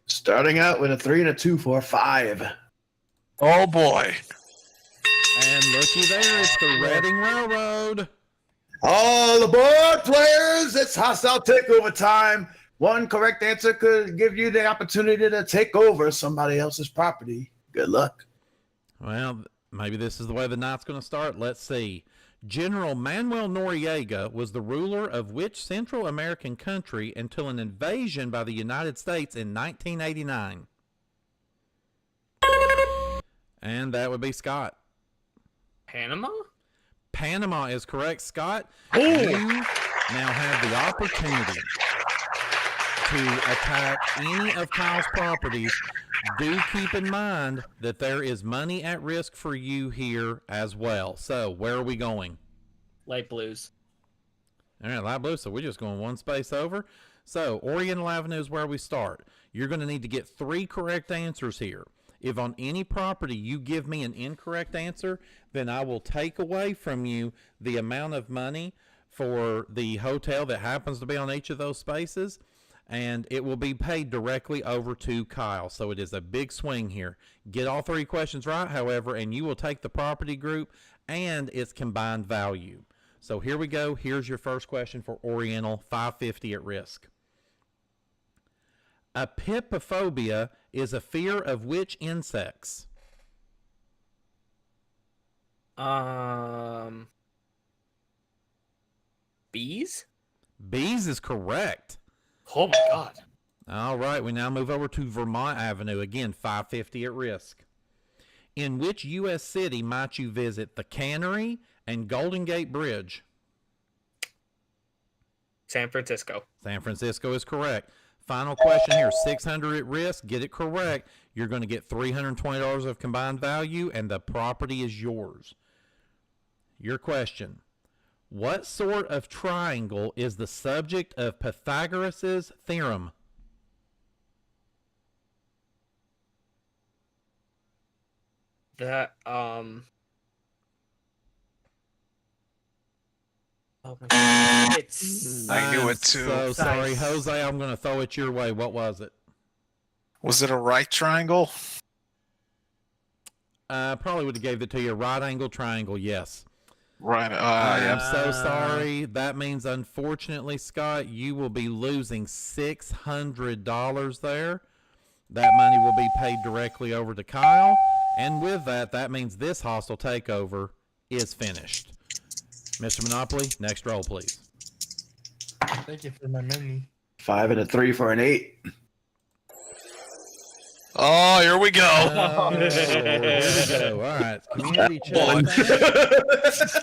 Starting out with a 3 and a 2 for a 5. Oh boy. And looky there, it's the Reading Railroad. All aboard, players! It's hostile takeover time. One correct answer could give you the opportunity to take over somebody else's property. Good luck. Well, maybe this is the way the night's going to start. Let's see. General Manuel Noriega was the ruler of which Central American country until an invasion by the United States in 1989? And that would be Scott. Panama? Panama is correct, Scott. You now have the opportunity to attack any of Kyle's properties. Do keep in mind that there is money at risk for you here as well. So, where are we going? Light blues. All right, light blue. So, we're just going one space over. So, Oriental Avenue is where we start. You're going to need to get 3 correct answers here. If on any property you give me an incorrect answer, then I will take away from you the amount of money for the hotel that happens to be on each of those spaces, and it will be paid directly over to Kyle. So it is a big swing here. Get all 3 questions right, however, and you will take the property group and its combined value. So here we go. Here's your first question for Oriental, 550 at risk. Epipophobia is a fear of which insects? Bees? Bees is correct. Oh my god. All right, we now move over to Vermont Avenue. Again, 550 at risk. In which U.S. city might you visit the Cannery and Golden Gate Bridge? San Francisco. San Francisco is correct. Final question here, 600 at risk. Get it correct. You're going to get $320 of combined value, and the property is yours. Your question. What sort of triangle is the subject of Pythagoras' theorem? That, oh my god. It's... I knew it too. So sorry, Jose, I'm going to throw it your way. What was it? Was it a right triangle? Probably would have gave it to you. Right angle triangle, yes. Right. I'm so sorry. That means, unfortunately, Scott, you will be losing $600 there. That money will be paid directly over to Kyle. And with that, that means this hostile takeover is finished. Mr. Monopoly, next roll, please. Thank you for my money. 5 and a 3 for an 8. Oh, here we go. Oh, here we go. All right, community One. chest.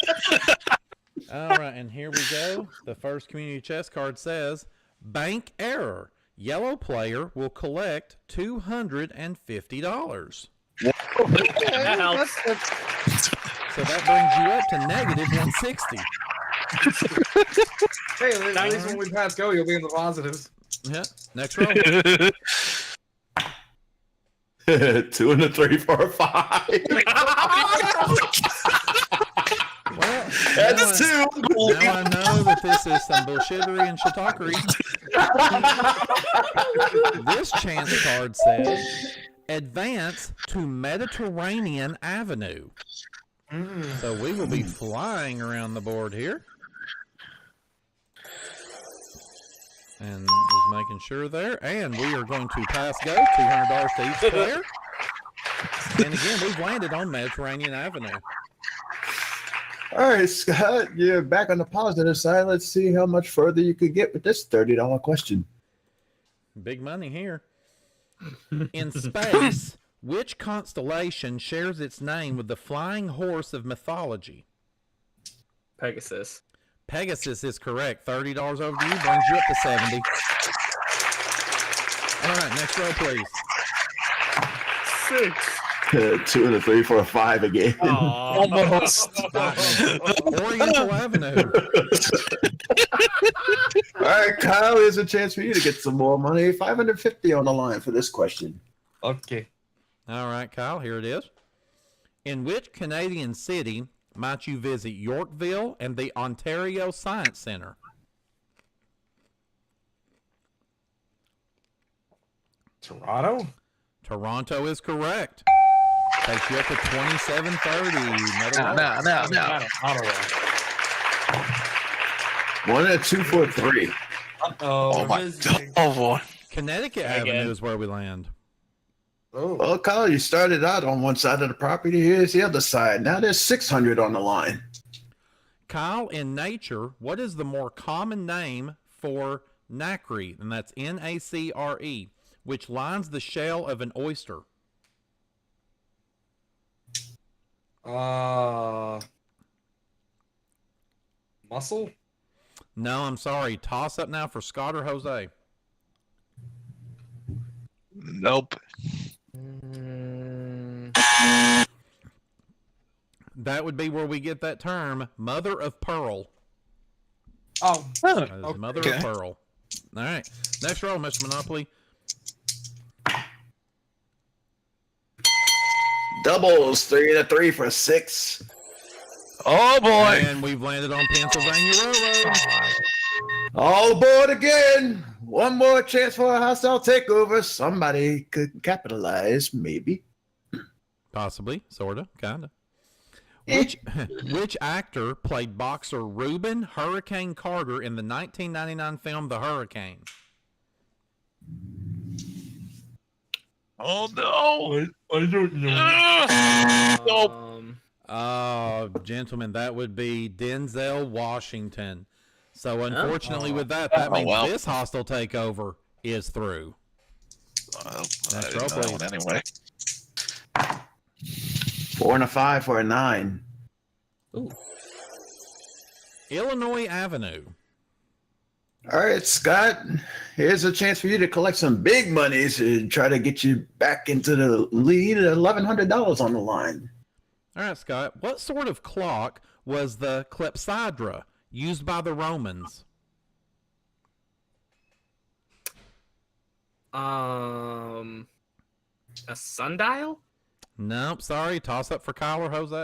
All right, and here we go. The first community chest card says, bank error. Yellow player will collect $250. That helps. So that brings you up to negative 160. Hey, at least when we pass go, you'll be in the positives. Yeah, next roll. 2 and a 3 for a 5. Well, That's 2. now I know that this is some bullshittery and shitakery. This chance card says, advance to Mediterranean Avenue. So we will be flying around the board here. And just making sure there. And we are going to pass go, $200 to each player. And again, we've landed on Mediterranean Avenue. All right, Scott, you're back on the positive side. Let's see how much further you could get with this $30 question. Big money here. In space, which constellation shares its name with the flying horse of mythology? Pegasus. Pegasus is correct. $30 over to you, brings you up to 70. All right, next row, please. 6. 2 and a 3 for a 5 again. Almost. Oriental Avenue. All right, Kyle, here's a chance for you to get some more money. 550 on the line for this question. Okay. All right, Kyle, here it is. In which Canadian city might you visit Yorkville and the Ontario Science Center? Toronto? Toronto is correct. Takes you up to 2730. No. Ottawa. 1 and a 2 for a 3. Oh my god. Oh boy. Connecticut Again. Avenue is where we land. Oh. Well, Kyle, you started out on one side of the property. Here's the other side. Now there's 600 on the line. Kyle, in nature, what is the more common name for nacre? And that's N-A-C-R-E, which lines the shell of an oyster. Mussel? No, I'm sorry. Toss up now for Scott or Jose. Nope. That would be where we get that term, mother of pearl. Oh. That is mother Okay. of pearl. All right. Next roll, Mr. Monopoly. Doubles, 3 and a 3 for 6. Oh boy! And we've landed on Pennsylvania Railroad. All aboard again. One more chance for a hostile takeover. Somebody could capitalize, maybe. Possibly, sorta, kinda. Which actor played boxer Reuben Hurricane Carter in the 1999 film The Hurricane? Oh no! I don't know. Gentlemen, that would be Denzel Washington. So unfortunately with that means this hostile takeover is through. Well, Next I roll, didn't know please. it anyway. 4 and a 5 for a 9. Ooh. Illinois Avenue. All right, Scott. Here's a chance for you to collect some big monies and try to get you back into the lead at $1,100 on the line. All right, Scott. What sort of clock was the clepsydra used by the Romans? A sundial? Nope, sorry. Toss up for Kyle or Jose.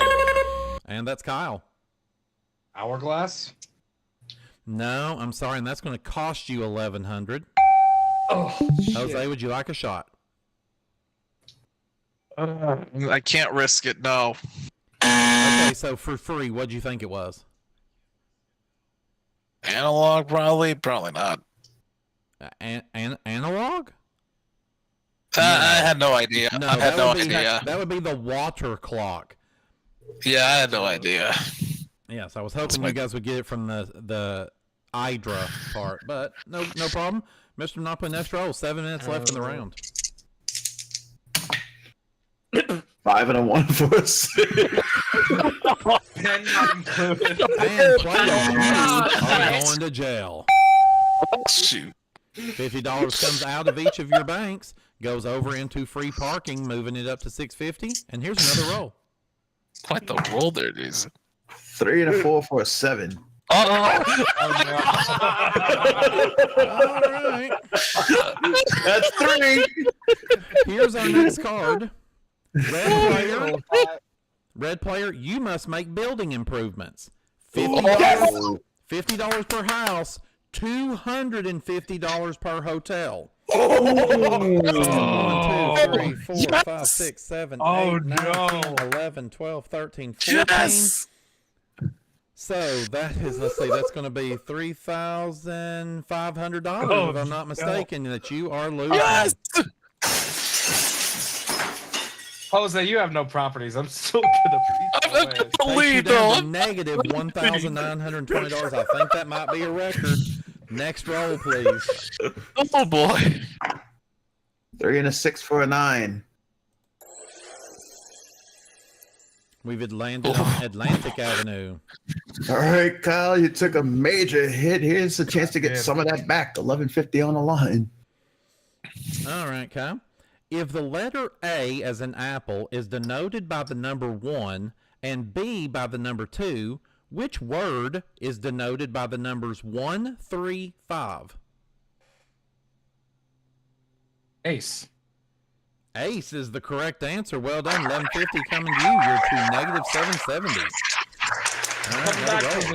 And that's Kyle. Hourglass? No, I'm sorry, and that's going to cost you $1,100. Oh, Jose, would you like a shot? I can't risk it. No. Okay, so for free, what'd you think it was? Analog, probably not. Analog? I had no idea. No, I had no would be, idea. that would be the water clock. Yeah, I had no idea. Yes, I was hoping you guys would get it from the Hydra part, but no problem. Mr. Monopoly, next roll. 7 minutes left in the round. 5 and a 1 for a 6. Pen not included. And players are going to jail. Shoot. $50 comes out of each of your banks, goes over into free parking, moving it up to $650. And here's another roll. Quite the roll there, Jason. 3 and a 4 for a 7. All right. That's 3. Here's our next card. Red player, you must make building improvements. $50 per house, $250 per hotel. 1, 2, 3, 4, 5, 6, 7, 8, 9, 10, 11, 12, 13, 14. Yes! So that is, let's see, that's going to be $3,500 if I'm not mistaken, that you are losing. Yes! Jose, you have no properties. I'm still gonna I'm gonna believe Takes you down though. to negative $1,920. I think that might be a record. Next roll, please. Oh boy. 3 and a 6 for a 9. We've landed on Atlantic Avenue. All right, Kyle, you took a major hit. Here's a chance to get some of that back. $11.50 on the line. All right, Kyle. If the letter A as in apple is denoted by the number 1 and B by the number 2, which word is denoted by the numbers 1, 3, 5? Ace. Ace is the correct answer. Well done. 1150 coming to you. You're to negative 770. All right, Come back another to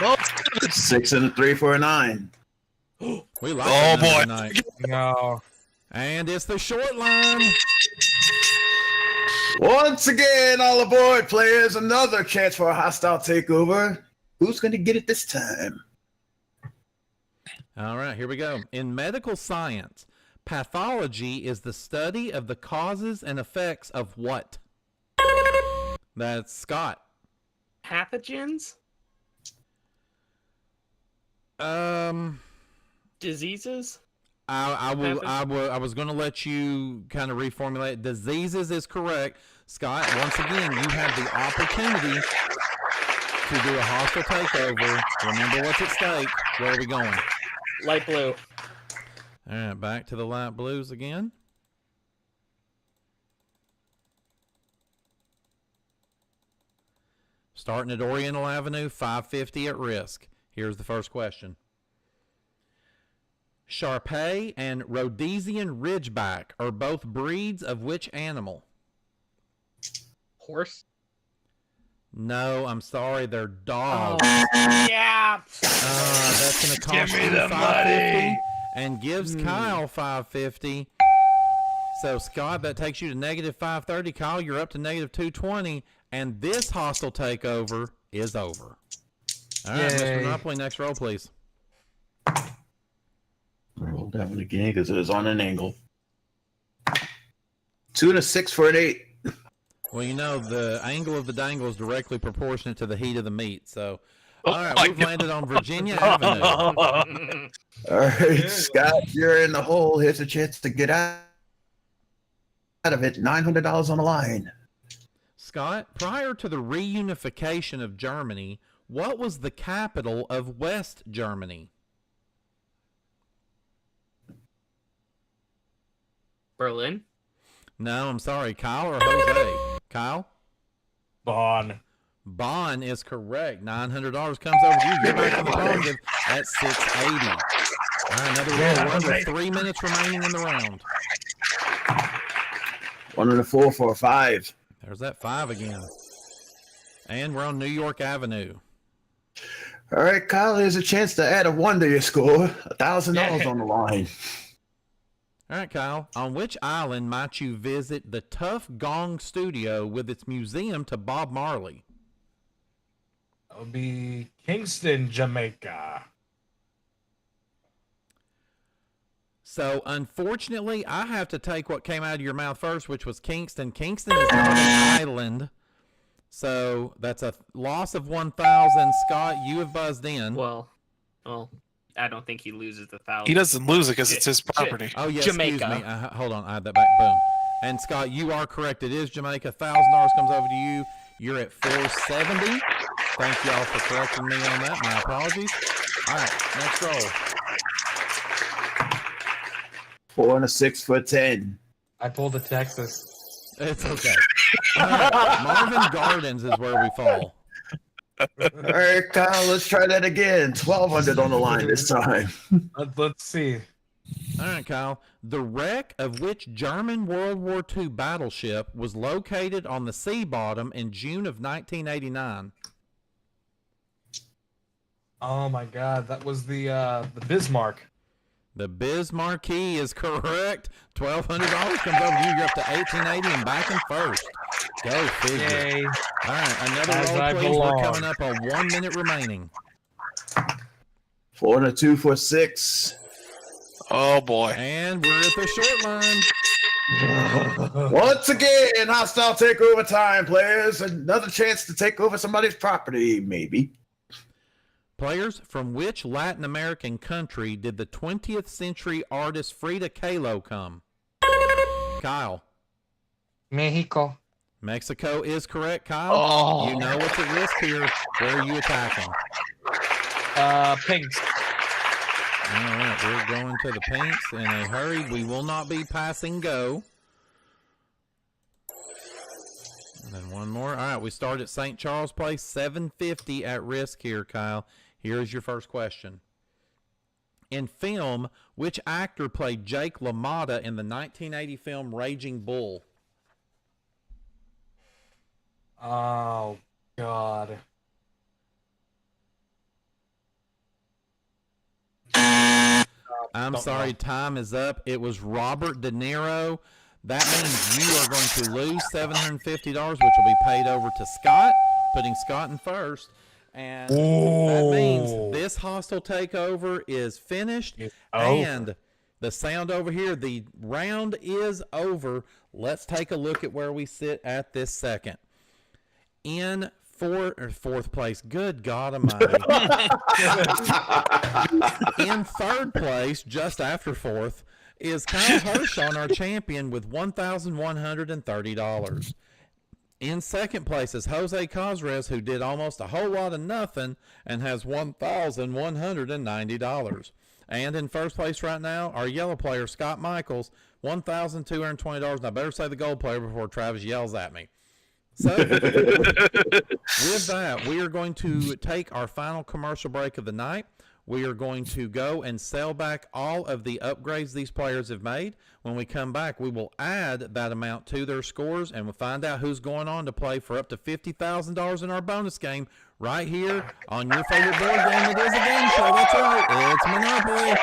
roll. the 6 and a 3 for a 9. We like Oh, that number boy. tonight. No. And it's the short line. Once again, all aboard, players. Another chance for a hostile takeover. Who's going to get it this time? All right, here we go. In medical science, pathology is the study of the causes and effects of what? That's Scott. Pathogens? Diseases? I was going to let you kind of reformulate. Diseases is correct. Scott, once again, you have the opportunity to do a hostile takeover. Remember what's at stake. Where are we going? Light blue. All right, back to the light blues again. Starting at Oriental Avenue, 550 at risk. Here's the first question. Shar-Pei and Rhodesian Ridgeback are both breeds of which animal? Horse. No, I'm sorry, they're dogs. Yeah. That's going to cost Give me you the $5.50 and gives Kyle $5.50. So, Scott, that takes you to negative $5.30. Kyle, you're up to negative $2.20, and this hostile takeover is over. All right, Mr. Yay. Monopoly, next roll, please. Roll that one again because it was on an angle. 2 and a 6 for an 8. Well, you know, the angle of the dangle is directly proportionate to the heat of the meat. So, all right, my we've God. landed on Virginia Avenue. All right, Scott, you're in the hole. Here's a chance to get out of it. $900 on the line. Scott, prior to the reunification of Germany, what was the capital of West Germany? Berlin. No, I'm sorry, Kyle or Jose? Kyle? Bonn. Bonn is correct. $900 comes over to you. You're back in the positive at $680. All right, another roll. We're under 3 minutes remaining in the round. 1 and a 4 for a 5. There's that 5 again. And we're on New York Avenue. All right, Kyle, here's a chance to add a 1 to your score. $1,000 on the line. All right, Kyle. On which island might you visit the Tough Gong Studio with its museum to Bob Marley? That would be Kingston, Jamaica. So, unfortunately, I have to take what came out of your mouth first, which was Kingston. Kingston is not an island. So, that's a loss of 1,000. Scott, you have buzzed in. Well, I don't think he loses the 1,000. He doesn't lose it because it's his property. Oh, yeah, Jamaica. excuse me. Hold on. I had that back. Boom. And, Scott, you are correct. It is Jamaica. $1,000 comes over to you. You're at $470. Thank y'all for correcting me on that. My apologies. All right, next roll. 4 and a 6 for 10. I pulled a Texas. It's okay. All right, Marvin Gardens is where we fall. All right, Kyle, let's try that again. 1,200 on the line this time. Let's see. All right, Kyle. The wreck of which German World War II battleship was located on the sea bottom in June of 1989? Oh my God, that was the Bismarck. The Bismarcky is correct. $1,200 comes over to you. You're up to $1,880 and back in first. Go figure. Yay. All right, another As roll, I please. belong. We're coming up on 1 minute remaining. 4 and a 2 for 6. Oh boy. And we're at the short line. Once again, hostile takeover time, players. Another chance to take over somebody's property, maybe. Players, from which Latin American country did the 20th century artist Frida Kahlo come? Kyle. Mexico. Mexico is correct, Kyle. Oh. You know what's at risk here. Where are you attacking? Pinks. All right, we're going to the pinks in a hurry. We will not be passing go. And then one more. All right, we start at St. Charles Place. $750 at risk here, Kyle. Here's your first question. In film, which actor played Jake LaMotta in the 1980 film Raging Bull? Oh God. I'm sorry, time is up. It was Robert De Niro. That means you are going to lose $750, which will be paid over to Scott, putting Scott in first. And that means this hostile takeover is finished. It's over. And the sound over here, the round is over. Let's take a look at where we sit at this second. In fourth place, good God Almighty. In third place, just after fourth, is Kyle Hirshon, our champion, with $1,130. In second place is Jose Cosres, who did almost a whole lot of nothing and has $1,190. And in first place right now, our yellow player, Scott Michaels, $1,220. And I better say the gold player before Travis yells at me. So, with that, we are going to take our final commercial break of the night. We are going to go and sell back all of the upgrades these players have made. When we come back, we will add that amount to their scores, and we'll find out who's going on to play for up to $50,000 in our bonus game right here on your favorite board game. It is a game show. That's right. It's Monopoly.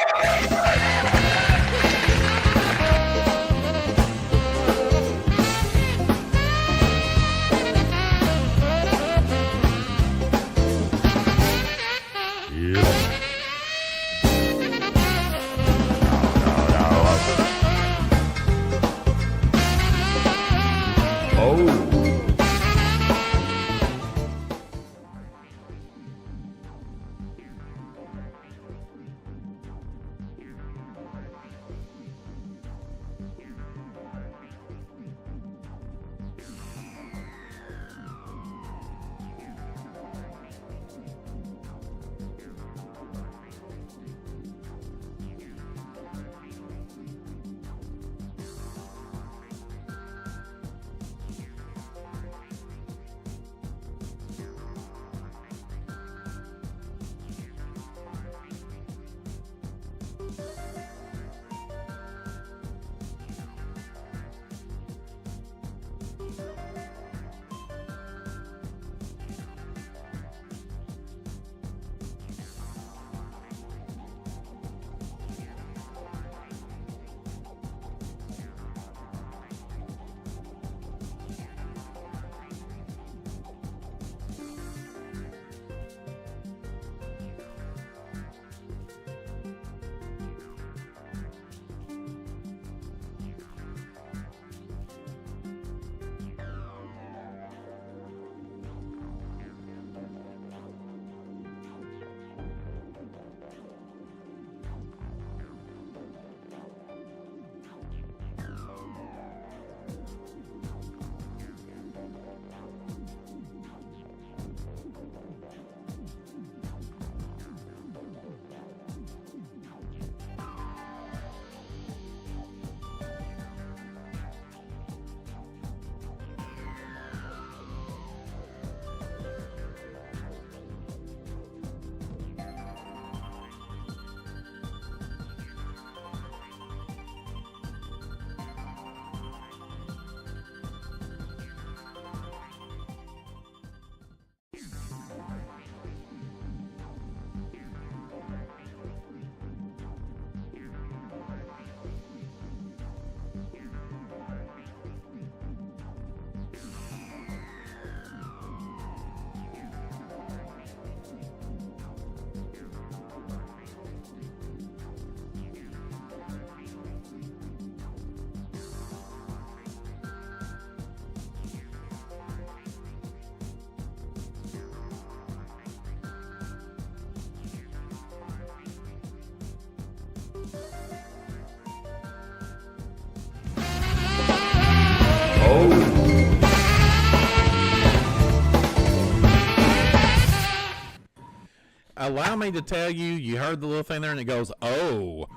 Allow me to tell you, you heard the little thing there and it goes, oh.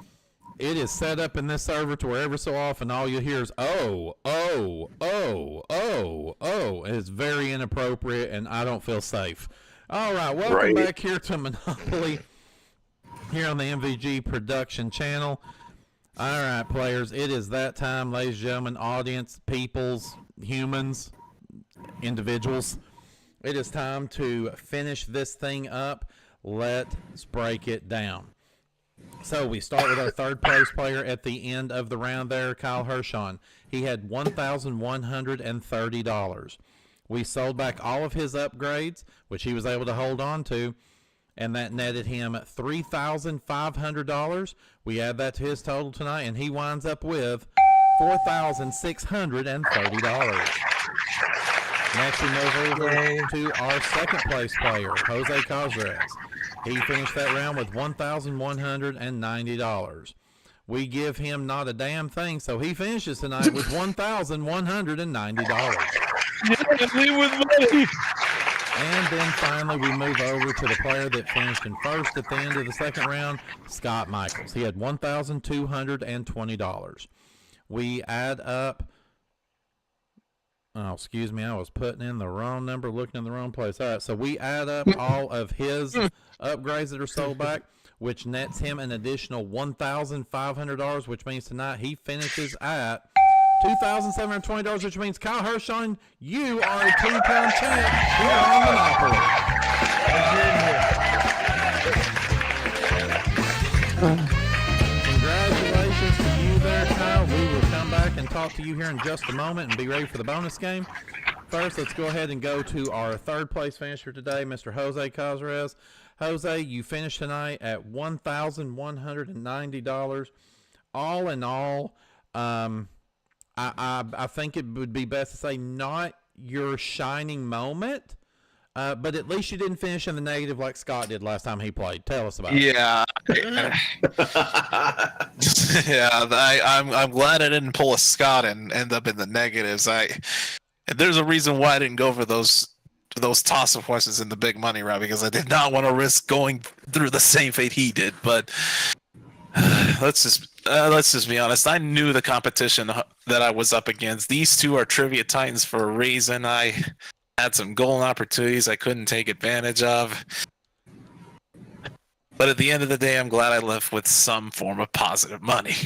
It is set up in this server to where every so often all you hear is, oh, oh, oh, oh, oh. It's very inappropriate and I don't feel safe. All right, welcome back here to Monopoly here on the MVG production channel. All right, players, it is that time, ladies and gentlemen, audience, peoples, humans, individuals. It is time to finish this thing up. Let's break it down. So we start with our third place player at the end of the round there, Kyle Hirshon. He had $1,130. We sold back all of his upgrades, which he was able to hold on to, and that netted him $3,500. We add that to his total tonight, and he winds up with $4,630. Next, we move over to our second place player, Jose Cosrez. He finished that round with $1,190. We give him not a damn thing, so he finishes tonight with $1,190. And then finally, we move over to the player that finished in first at the end of the second round, Scott Michaels. He had $1,220. We add up Oh, excuse me. I was putting in the wrong number, looking in the wrong place. All right, so we add up all of his upgrades that are sold back, which nets him an additional $1,500, which means tonight he finishes at $2,720, which means Kyle Hirshon, you are a 2-pound champ here on Monopoly. Congratulations to you there, Kyle. We will come back and talk to you here in just a moment and be ready for the bonus game. First, let's go ahead and go to our third place finisher today, Mr. Jose Cazares. Jose, you finished tonight at $1,190. All in all, I think it would be best to say not your shining moment, but at least you didn't finish in the negative like Scott did last time he played. Tell us about it. Yeah. I'm glad I didn't pull a Scott and end up in the negatives. There's a reason why I didn't go for those toss-up questions in the big money round, because I did not want to risk going through the same fate he did. But let's just be honest. I knew the competition that I was up against. These two are trivia titans for a reason. I had some golden opportunities I couldn't take advantage of. But at the end of the day, I'm glad I left with some form of positive money.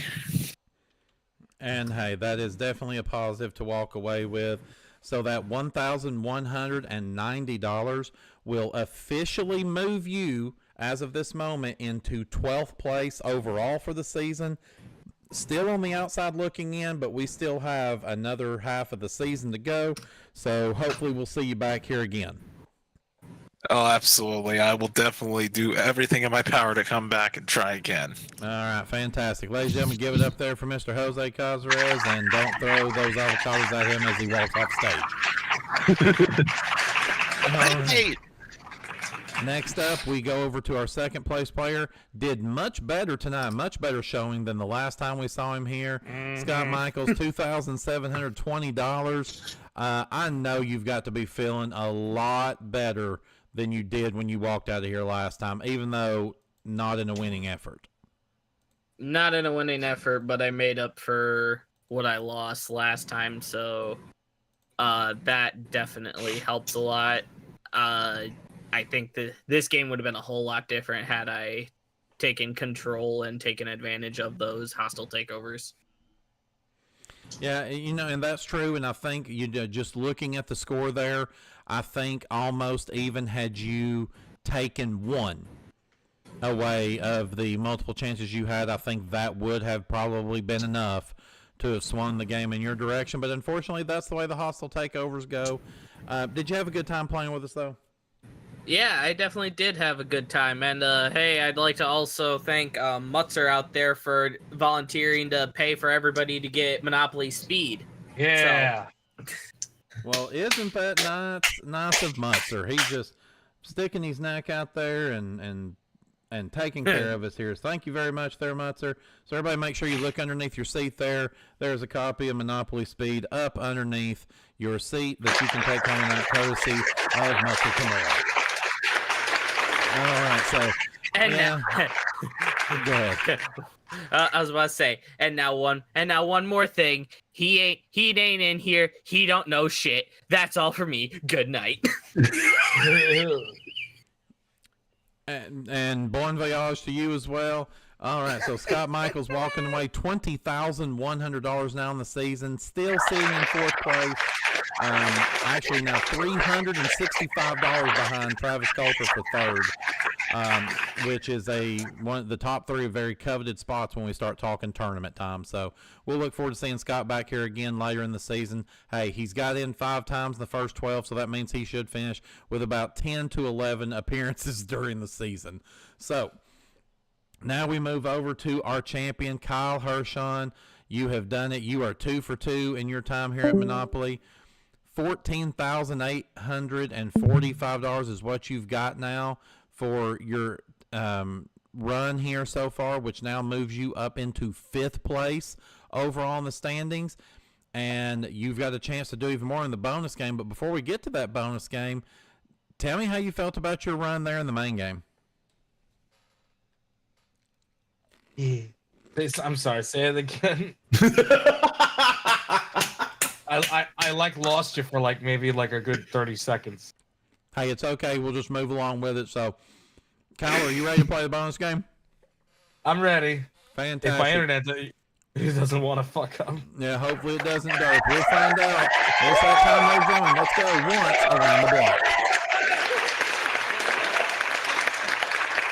And hey, that is definitely a positive to walk away with. So that $1,190 will officially move you, as of this moment, into 12th place overall for the season. Still on the outside looking in, but we still have another half of the season to go. So hopefully we'll see you back here again. Oh, absolutely. I will definitely do everything in my power to come back and try again. All right, fantastic. Ladies and gentlemen, give it up there for Mr. Jose Cazares, and don't throw those avocados at him as he walks off stage. Next up, we go over to our second place player. Did much better tonight, much better showing than the last time we saw him here. Scott Michaels, $2,720. I know you've got to be feeling a lot better than you did when you walked out of here last time, even though not in a winning effort. Not in a winning effort, but I made up for what I lost last time, so that definitely helps a lot. I think this game would have been a whole lot different had I taken control and taken advantage of those hostile takeovers. Yeah, and that's true. And I think just looking at the score there, I think almost even had you taken one away of the multiple chances you had, I think that would have probably been enough to have swung the game in your direction. But unfortunately, that's the way the hostile takeovers go. Did you have a good time playing with us, though? Yeah, I definitely did have a good time. And hey, I'd like to also thank Mutzer out there for volunteering to pay for everybody to get Monopoly Speed. Yeah. So. Well, isn't that nice of Mutzer? He's just sticking his neck out there and taking care of us here. So thank you very much there, Mutzer. So everybody make sure you look underneath your seat there. There's a copy of Monopoly Speed up underneath your seat that you can take home that courtesy of Mutzer Kamara. All right, so And yeah. Go ahead. I was about to say, and now one more thing. He ain't in here. He don't know shit. That's all for me. Good night. And bon voyage to you as well. All right, so Scott Michaels walking away $20,100 now in the season, still sitting in fourth place. Actually now $365 behind Travis Coulter for third, which is one of the top three of very coveted spots when we start talking tournament time. So we'll look forward to seeing Scott back here again later in the season. Hey, he's got in 5 times in the first 12, so that means he should finish with about 10 to 11 appearances during the season. So now we move over to our champion, Kyle Hirshon. You have done it. You are 2 for 2 in your time here at Monopoly. $14,845 is what you've got now for your run here so far, which now moves you up into 5th place overall in the standings. And you've got a chance to do even more in the bonus game. But before we get to that bonus game, tell me how you felt about your run there in the main game. I'm sorry, say it again. I like lost you for like maybe like a good 30 seconds. Hey, it's okay. We'll just move along with it. So, Kyle, are you ready to play the bonus game? I'm ready. Fantastic. If my internet doesn't want to fuck up. Yeah, hopefully it doesn't dope. We'll find out. It's that time they're going. Let's go once around the block.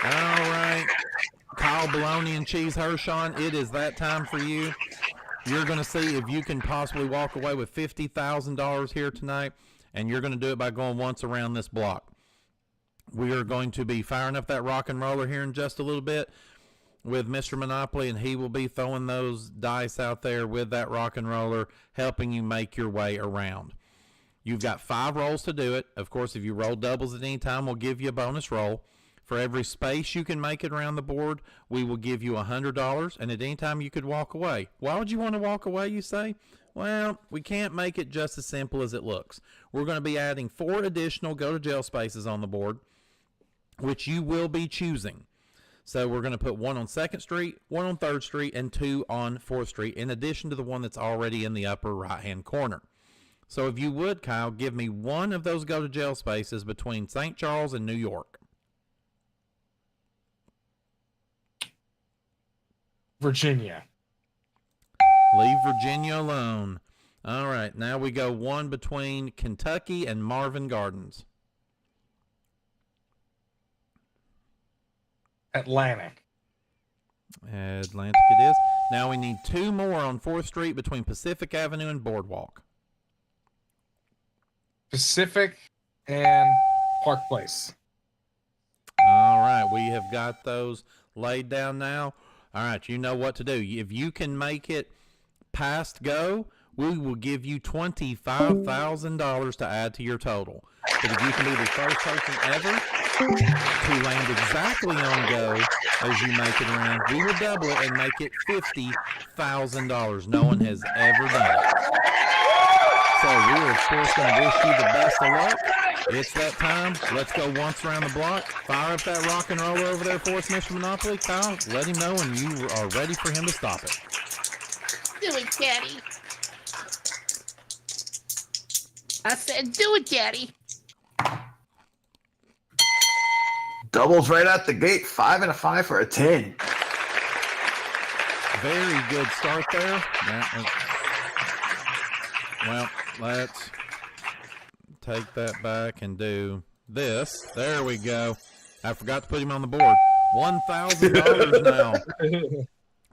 All right. Kyle Bologna and Cheese Hirshon, it is that time for you. You're going to see if you can possibly walk away with $50,000 here tonight, and you're going to do it by going once around this block. We are going to be firing up that rock and roller here in just a little bit with Mr. Monopoly, and he will be throwing those dice out there with that rock and roller, helping you make your way around. You've got 5 rolls to do it. Of course, if you roll doubles at any time, we'll give you a bonus roll. For every space you can make it around the board, we will give you $100, and at any time you could walk away. Why would you want to walk away, you say? Well, we can't make it just as simple as it looks. We're going to be adding 4 additional go-to-jail spaces on the board, which you will be choosing. So we're going to put 1 on 2nd Street, 1 on 3rd Street, and 2 on 4th Street, in addition to the one that's already in the upper right-hand corner. So if you would, Kyle, give me one of those go-to-jail spaces between St. Charles and New York. Virginia. Leave Virginia alone. All right, now we go one between Kentucky and Marvin Gardens. Atlantic. Atlantic it is. Now we need 2 more on 4th Street between Pacific Avenue and Boardwalk. Pacific and Park Place. All right, we have got those laid down now. All right, you know what to do. If you can make it past go, we will give you $25,000 to add to your total. But if you can be the first person ever to land exactly on go as you make it around, we will double it and make it $50,000. No one has ever done it. So we're, of course, going to wish you the best of luck. It's that time. Let's go once around the block. Fire up that rock and roller over there for us, Mr. Monopoly. Kyle, let him know when you are ready for him to stop it. Do it, Daddy. I said, do it, Daddy. Doubles right out the gate. 5 and a 5 for a 10. Very good start there. Well, let's take that back and do this. There we go. I forgot to put him on the board. $1,000 now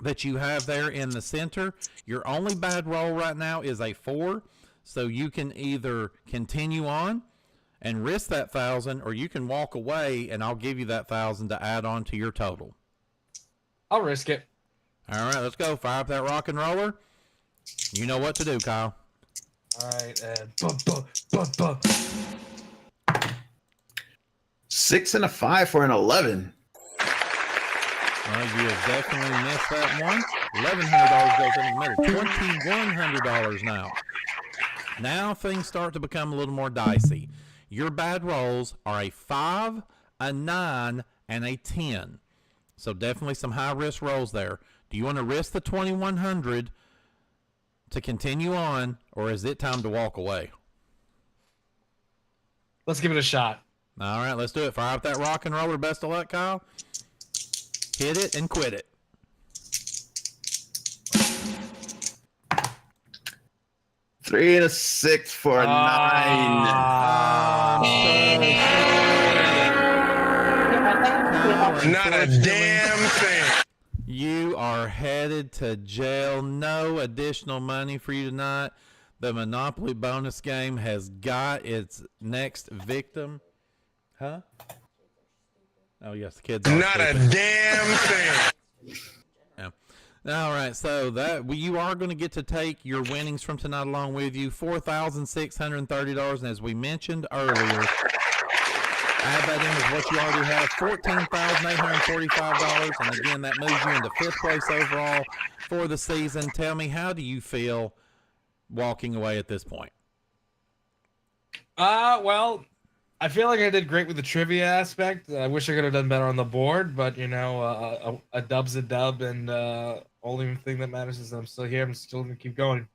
that you have there in the center. Your only bad roll right now is a 4, so you can either continue on and risk that 1,000, or you can walk away and I'll give you that 1,000 to add on to your total. I'll risk it. All right, let's go. Fire up that rock and roller. You know what to do, Kyle. All right, 6 and a 5 for an 11. Well, you have definitely missed that one. $1,100 goes in the middle. $2,100 now. Now things start to become a little more dicey. Your bad rolls are a 5, a 9, and a 10. So definitely some high-risk rolls there. Do you want to risk the $2,100 to continue on, or is it time to walk away? Let's give it a shot. All right, let's do it. Fire up that rock and roller. Best of luck, Kyle. Hit it and quit it. Three and a 6 for a 9. Not a damn thing. You are headed to jail. No additional money for you tonight. The Monopoly bonus game has got its next victim. Huh? Oh, yes, the kids are Not a stupid. damn thing. Yeah. All right, so that you are going to get to take your winnings from tonight along with you, $4,630, and as we mentioned earlier, add that in with what you already have, $14,845, and again, that moves you into 5th place overall for the season. Tell me, how do you feel walking away at this point? Well, I feel like I did great with the trivia aspect. I wish I could have done better on the board, but you know, a dub's a dub, and only thing that matters is I'm still here. I'm still gonna keep going.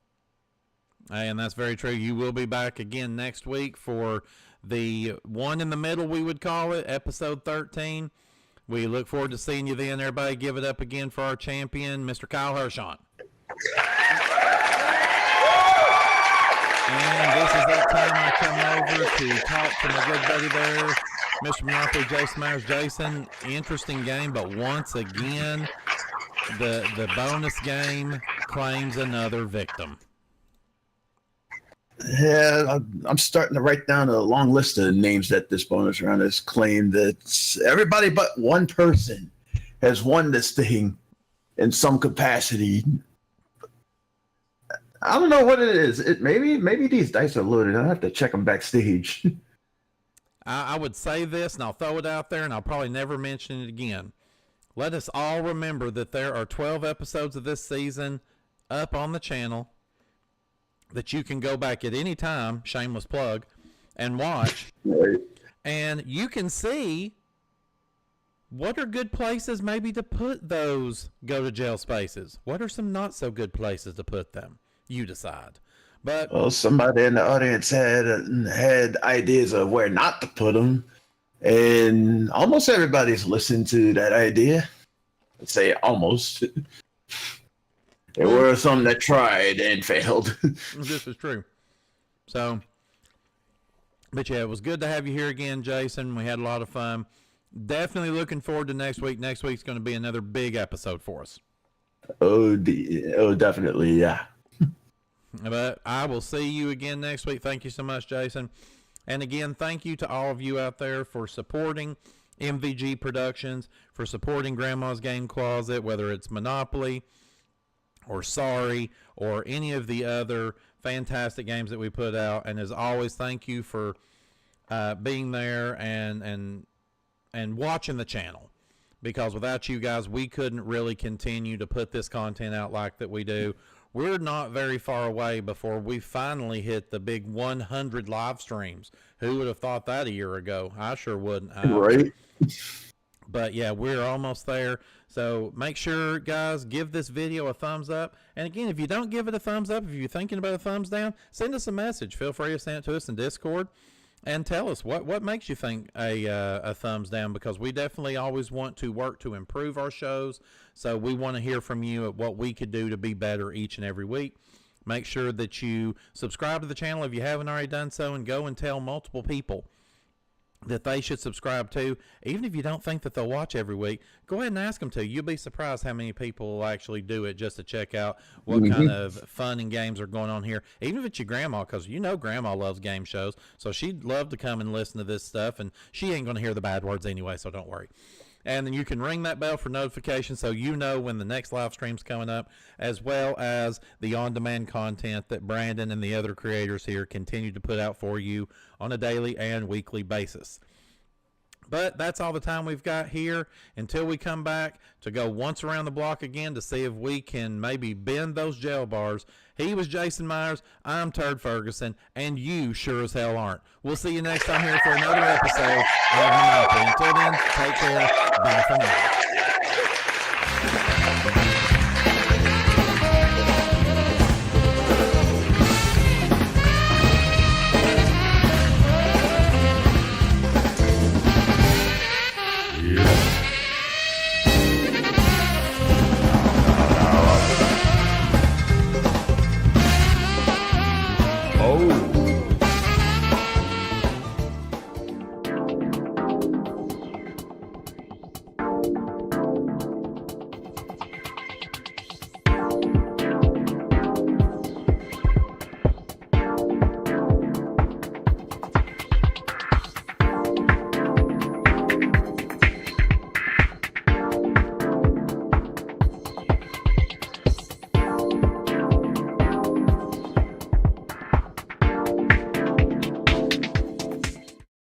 And that's very true. You will be back again next week for the one in the middle, we would call it, episode 13. We look forward to seeing you then. Everybody give it up again for our champion, Mr. Kyle Hirshon. And this is that time I come over to talk to my good buddy there, Mr. Monopoly, Jason Meyers. Jason, interesting game, but once again, the bonus game claims another victim. Yeah, I'm starting to write down a long list of names that this bonus round has claimed. That everybody but one person has won this thing in some capacity. I don't know what it is. Maybe these dice are loaded. I'll have to check them backstage. I would say this, and I'll throw it out there, and I'll probably never mention it again. Let us all remember that there are 12 episodes of this season up on the channel that you can go back at any time, shameless plug, and watch. Right. And you can see what are good places maybe to put those go to jail spaces. What are some not so good places to put them? You decide. But Well, somebody in the audience had ideas of where not to put them, and almost everybody's listened to that idea. I'd say almost. There were some that tried and failed. this is true. So, but yeah, it was good to have you here again, Jason. We had a lot of fun. Definitely looking forward to next week. Next week's going to be another big episode for us. Oh, definitely, yeah. But I will see you again next week. Thank you so much, Jason. And again, thank you to all of you out there for supporting MVG Productions, for supporting Grandma's Game Closet, whether it's Monopoly or Sorry or any of the other fantastic games that we put out. And as always, thank you for being there and watching the channel, because without you guys, we couldn't really continue to put this content out like that we do. We're not very far away before we finally hit the big 100 live streams. Who would have thought that a year ago? I sure wouldn't. Right. But yeah, we're almost there. So make sure, guys, give this video a thumbs up. And again, if you don't give it a thumbs up, if you're thinking about a thumbs down, send us a message. Feel free to send it to us in Discord and tell us what makes you think a thumbs down, because we definitely always want to work to improve our shows. So we want to hear from you at what we could do to be better each and every week. Make sure that you subscribe to the channel if you haven't already done so, and go and tell multiple people that they should subscribe to. Even if you don't think that they'll watch every week, go ahead and ask them to. You'll be surprised how many people will actually do it just to check out what kind of fun and games are going on here. Even if it's your grandma, because you know grandma loves game shows, so she'd love to come and listen to this stuff, and she ain't going to hear the bad words anyway, so don't worry. And then you can ring that bell for notifications so you know when the next live stream's coming up, as well as the on-demand content that Brandon and the other creators here continue to put out for you on a daily and weekly basis. But that's all the time we've got here until we come back to go once around the block again to see if we can maybe bend those jail bars. He was Jason Meyers, I'm Turd Ferguson, and you sure as hell aren't. We'll see you next time here for another episode of Monopoly. Until then, take care. Bye for now.